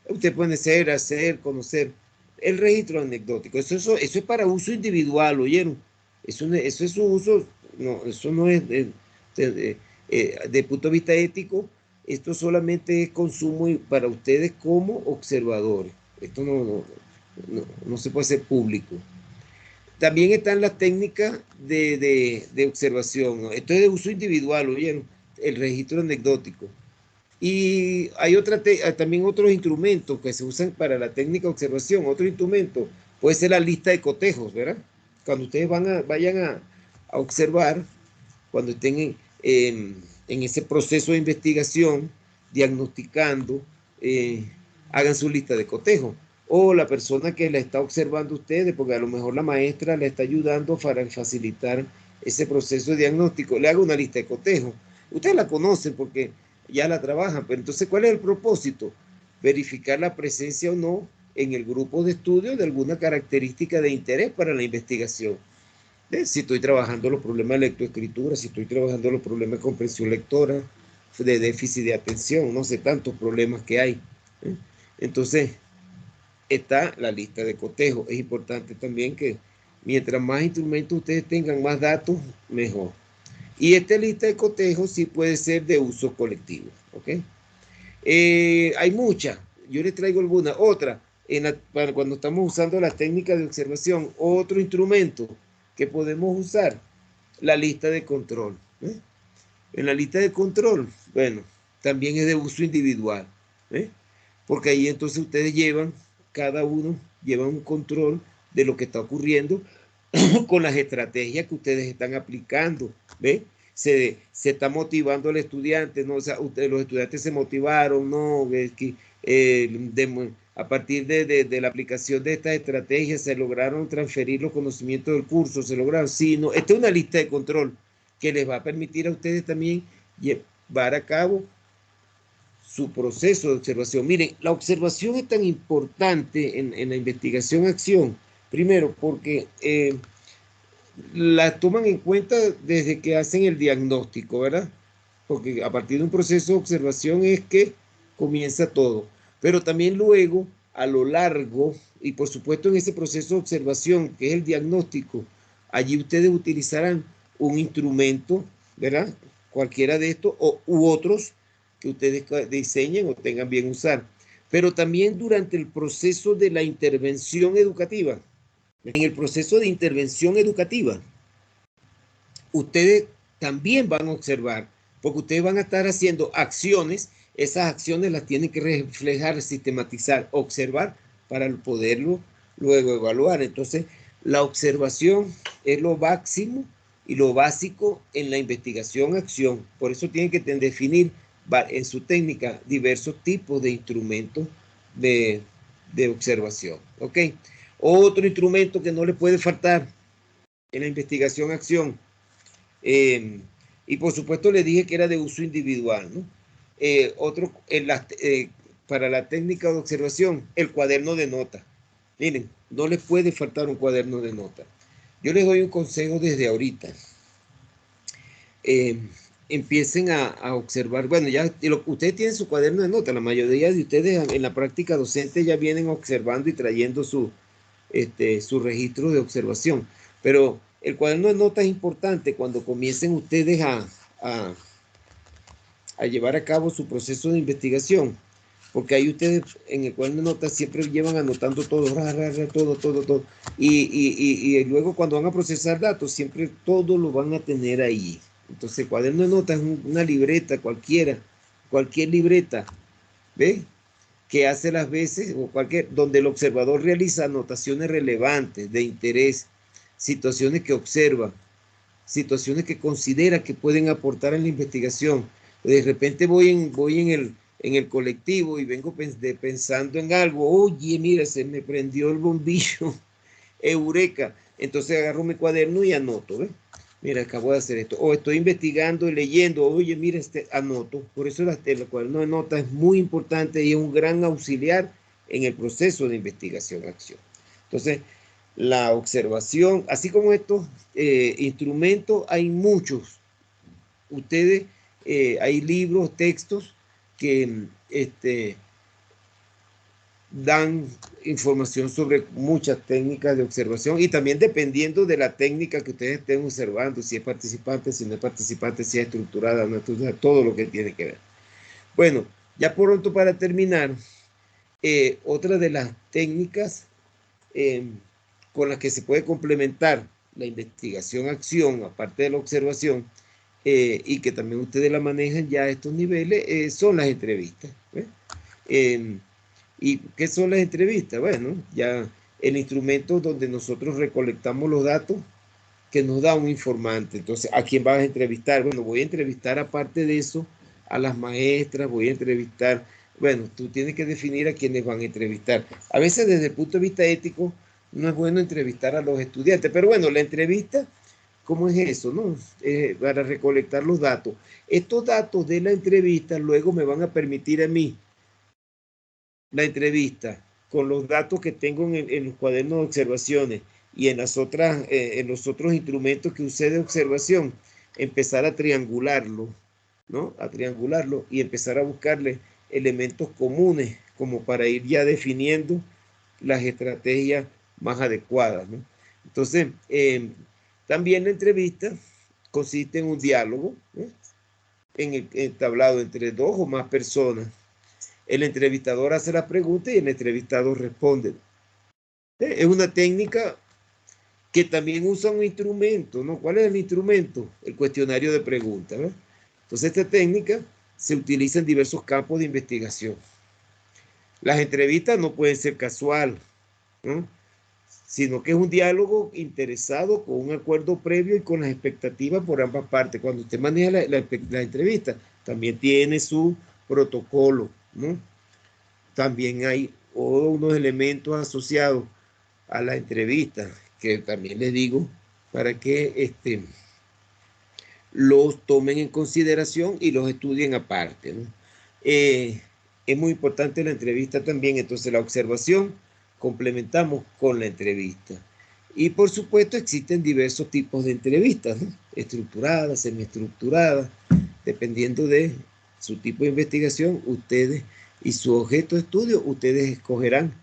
Usted puede ser, hacer, conocer el registro anecdótico. Eso es para uso individual, ¿oyeron? Eso es su uso, no, eso no es de punto de vista ético, esto solamente es consumo para ustedes como observadores. Esto no se puede hacer público. También están las técnicas de observación, ¿no? Esto es de uso individual, ¿oyeron? El registro anecdótico. Y hay también otros instrumentos que se usan para la técnica de observación. Otro instrumento puede ser la lista de cotejos, ¿verdad? Cuando ustedes vayan a observar, cuando estén en ese proceso de investigación, diagnosticando, hagan su lista de cotejos. O la persona que la está observando a ustedes, porque a lo mejor la maestra le está ayudando para facilitar ese proceso de diagnóstico, le haga una lista de cotejos. Ustedes la conocen porque ya la trabajan, pero entonces, ¿cuál es el propósito? Verificar la presencia o no en el grupo de estudio de alguna característica de interés para la investigación. Si estoy trabajando los problemas de lectoescritura, si estoy trabajando los problemas de comprensión lectora, de déficit de atención, no sé, tantos problemas que hay. Entonces, está la lista de cotejo. Es importante también que mientras más instrumentos ustedes tengan, más datos, mejor. Y esta lista de cotejo sí puede ser de uso colectivo, ¿ok? Hay muchas, yo les traigo alguna. Otra, para cuando estamos usando las técnicas de observación, otro instrumento que podemos usar, la lista de control. En la lista de control, bueno, también es de uso individual, porque ahí entonces ustedes cada uno lleva un control de lo que está ocurriendo con las estrategias que ustedes están aplicando, ¿ves? Se está motivando al estudiante, ¿no? O sea, los estudiantes se motivaron, ¿no? A partir de la aplicación de estas estrategias se lograron transferir los conocimientos del curso, se lograron, sí, no, esta es una lista de control que les va a permitir a ustedes también llevar a cabo su proceso de observación. Miren, la observación es tan importante en la investigación-acción, primero porque la toman en cuenta desde que hacen el diagnóstico, ¿verdad? porque a partir de un proceso de observación es que comienza todo. Pero también luego, a lo largo, y por supuesto en ese proceso de observación, que es el diagnóstico, allí ustedes utilizarán un instrumento, ¿verdad? Cualquiera de estos u otros que ustedes diseñen o tengan bien usar. Pero también durante el proceso de la intervención educativa. En el proceso de intervención educativa, ustedes también van a observar, porque ustedes van a estar haciendo acciones, esas acciones las tienen que reflejar, sistematizar, observar para poderlo luego evaluar. Entonces, la observación es lo máximo y lo básico en la investigación-acción. Por eso tienen que definir en su técnica diversos tipos de instrumentos de observación. ¿Ok? Otro instrumento que no le puede faltar en la investigación-acción. Y por supuesto le dije que era de uso individual, ¿no? Otro, para la técnica de observación, el cuaderno de notas. Miren, no les puede faltar un cuaderno de notas. Yo les doy un consejo desde ahorita. Empiecen a observar, bueno, ya ustedes tienen su cuaderno de notas, la mayoría de ustedes en la práctica docente ya vienen observando y trayendo su registro de observación, pero el cuaderno de notas es importante cuando comiencen ustedes a llevar a cabo su proceso de investigación, porque ahí ustedes en el cuaderno de notas siempre llevan anotando todo, todo, y luego cuando van a procesar datos, siempre todo lo van a tener ahí. Entonces el cuaderno de notas es una libreta cualquiera, cualquier libreta, ¿ves? Que hace las veces, o donde el observador realiza anotaciones relevantes, de interés, situaciones que observa, situaciones que considera que pueden aportar en la investigación. De repente voy en el colectivo y vengo pensando en algo, oye, mira, se me prendió el bombillo, eureka. Entonces agarro mi cuaderno y anoto, ¿ves? Mira, acabo de hacer esto. O estoy investigando y leyendo, oye, mira, anoto. Por eso el cuaderno de notas es muy importante y es un gran auxiliar en el proceso de investigación-acción. Entonces, la observación, así como estos instrumentos, hay muchos. Ustedes, hay libros, textos que dan información sobre muchas técnicas de observación y también dependiendo de la técnica que ustedes estén observando, si es participante, si no es participante, si es estructurada, no estructurada, todo lo que tiene que ver. Bueno, ya por pronto para terminar, otra de las técnicas con las que se puede complementar la investigación-acción, aparte de la observación, y que también ustedes la manejan ya a estos niveles, son las entrevistas. ¿Y qué son las entrevistas? Bueno, ya el instrumento donde nosotros recolectamos los datos que nos da un informante. Entonces, ¿a quién vas a entrevistar? Bueno, voy a entrevistar aparte de eso a las maestras, voy a entrevistar, bueno, tú tienes que definir a quiénes van a entrevistar. A veces desde el punto de vista ético no es bueno entrevistar a los estudiantes, pero bueno, la entrevista, ¿cómo es eso? ¿No? Para recolectar los datos. Estos datos de la entrevista luego me van a permitir a mí la entrevista con los datos que tengo en los cuadernos de observaciones y en en los otros instrumentos que usé de observación, empezar a triangularlo, ¿no? A triangularlo y empezar a buscarle elementos comunes como para ir ya definiendo las estrategias más adecuadas, ¿no? Entonces, también la entrevista consiste en un diálogo, ¿no? En el entablado entre dos o más personas. El entrevistador hace la pregunta y el entrevistado responde. Es una técnica que también usa un instrumento, ¿no? ¿Cuál es el instrumento? El cuestionario de preguntas, ¿no? Entonces, esta técnica se utiliza en diversos campos de investigación. Las entrevistas no pueden ser casual, ¿no? Sino que es un diálogo interesado con un acuerdo previo y con las expectativas por ambas partes. Cuando usted maneja la entrevista, también tiene su protocolo, ¿no? También hay unos elementos asociados a la entrevista, que también les digo, para que los tomen en consideración y los estudien aparte, ¿no? Es muy importante la entrevista también, entonces la observación complementamos con la entrevista. Y por supuesto existen diversos tipos de entrevistas, ¿no? Estructuradas, semiestructuradas, dependiendo de su tipo de investigación, ustedes y su objeto de estudio, ustedes escogerán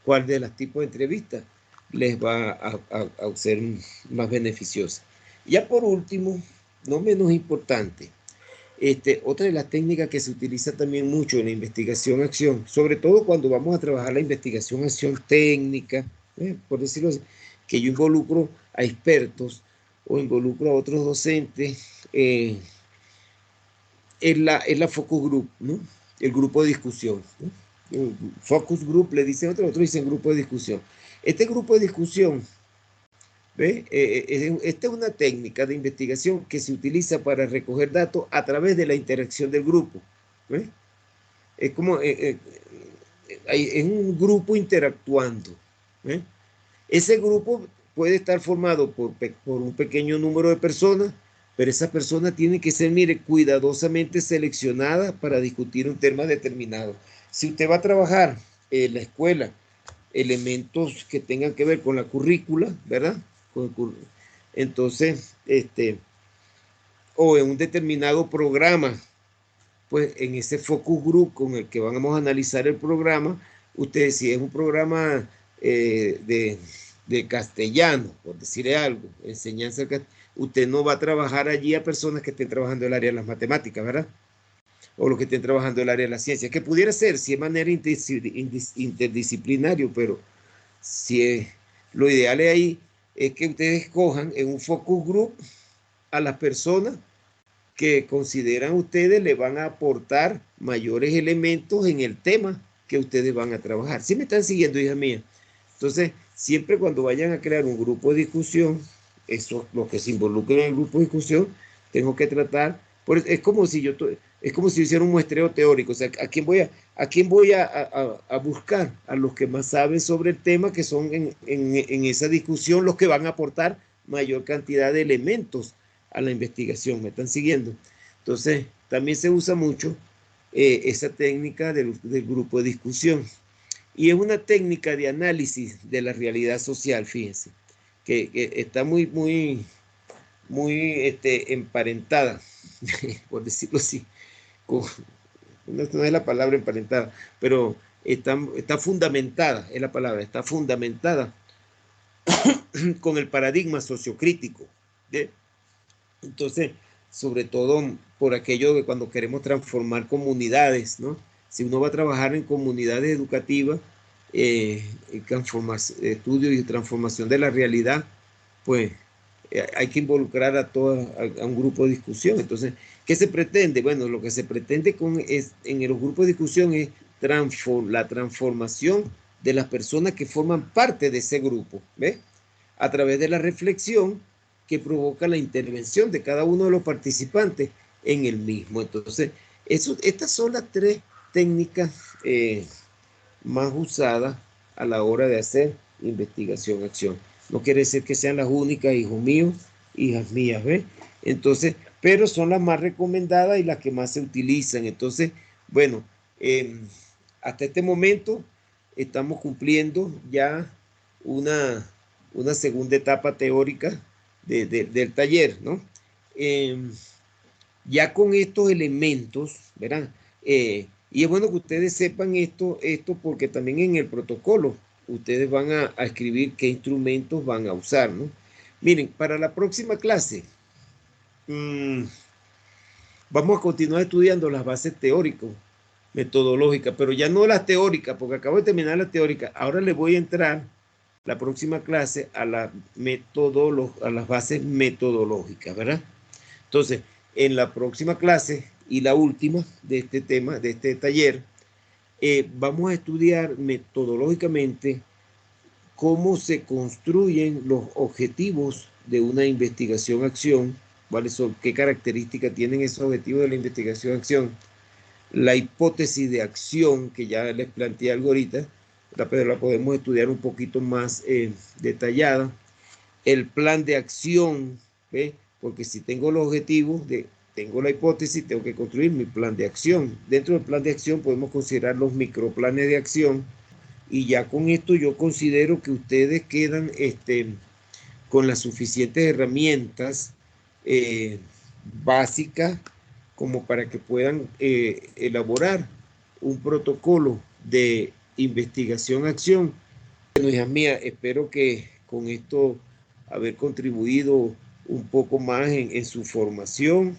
cuál de los tipos de entrevistas les va a ser más beneficiosa. Ya por último, no menos importante, otra de las técnicas que se utiliza también mucho en la investigación-acción, sobre todo cuando vamos a trabajar la investigación-acción técnica, por decirlo así, que yo involucro a expertos o involucro a otros docentes, es la focus group, ¿no? El grupo de discusión, ¿no? Focus group le dicen otros dicen grupo de discusión. Este grupo de discusión, ¿ve? Esta es una técnica de investigación que se utiliza para recoger datos a través de la interacción del grupo. ¿Ve? Es como es un grupo interactuando. ¿Ve? Ese grupo puede estar formado por un pequeño número de personas, pero esa persona tiene que ser, mire, cuidadosamente seleccionada para discutir un tema determinado. Si usted va a trabajar en la escuela elementos que tengan que ver con la currícula, ¿verdad? Entonces, o en un determinado programa, pues en ese focus group con el que vamos a analizar el programa, ustedes, si es un programa de castellano, por decirle algo, enseñanza, usted no va a trabajar allí a personas que estén trabajando en el área de las matemáticas, ¿verdad? O los que estén trabajando en el área de la ciencia, que pudiera ser, si es manera interdisciplinario, pero si es, lo ideal es ahí es que ustedes escojan en un focus group a las personas que consideran ustedes le van a aportar mayores elementos en el tema que ustedes van a trabajar. ¿Sí me están siguiendo, hija mía? Entonces, siempre cuando vayan a crear un grupo de discusión, eso, los que se involucren en el grupo de discusión, tengo que tratar, es como si yo hiciera un muestreo teórico, o sea, ¿a quién voy a buscar? A los que más saben sobre el tema, que son en esa discusión los que van a aportar mayor cantidad de elementos a la investigación. ¿Me están siguiendo? Entonces, también se usa mucho esa técnica del grupo de discusión. Y es una técnica de análisis de la realidad social, fíjense, que está muy emparentada, por decirlo así. No es la palabra emparentada, pero está fundamentada, es la palabra, está fundamentada con el paradigma sociocrítico. ¿Sí? Entonces, sobre todo por aquello de cuando queremos transformar comunidades, ¿no? Si uno va a trabajar en comunidades educativas, estudio y transformación de la realidad, pues hay que involucrar a un grupo de discusión. Entonces, ¿qué se pretende? Bueno, lo que se pretende en los grupos de discusión es la transformación de las personas que forman parte de ese grupo, ¿ves? A través de la reflexión que provoca la intervención de cada uno de los participantes en el mismo. Entonces, estas son las tres técnicas más usadas a la hora de hacer investigación-acción. No quiere decir que sean las únicas, hijos míos, hijas mías, ¿ves? Entonces, pero son las más recomendadas y las que más se utilizan. Entonces, bueno, hasta este momento estamos cumpliendo ya una segunda etapa teórica del taller, ¿no? Ya con estos elementos, ¿verdad? Y es bueno que ustedes sepan esto porque también en el protocolo ustedes van a escribir qué instrumentos van a usar, ¿no? Miren, para la próxima clase vamos a continuar estudiando las bases teóricas, metodológicas, pero ya no las teóricas, porque acabo de terminar la teórica. Ahora le voy a entrar la próxima clase a las bases metodológicas, ¿verdad? Entonces, en la próxima clase y la última de este tema, de este taller, vamos a estudiar metodológicamente cómo se construyen los objetivos de una investigación-acción, ¿cuáles son, qué características tienen esos objetivos de la investigación-acción, la hipótesis de acción, que ya les planteé algo ahorita, pero la podemos estudiar un poquito más detallada, el plan de acción, ¿ve? Porque si tengo los objetivos, tengo la hipótesis, tengo que construir mi plan de acción. Dentro del plan de acción podemos considerar los microplanes de acción, y ya con esto yo considero que ustedes quedan con las suficientes herramientas básicas como para que puedan elaborar un protocolo de investigación-acción. Bueno, hija mía, espero que con esto haber contribuido un poco más en su formación.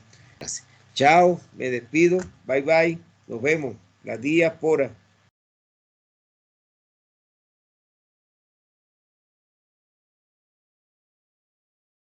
Chao, me despido, bye bye, nos vemos, la diáspora.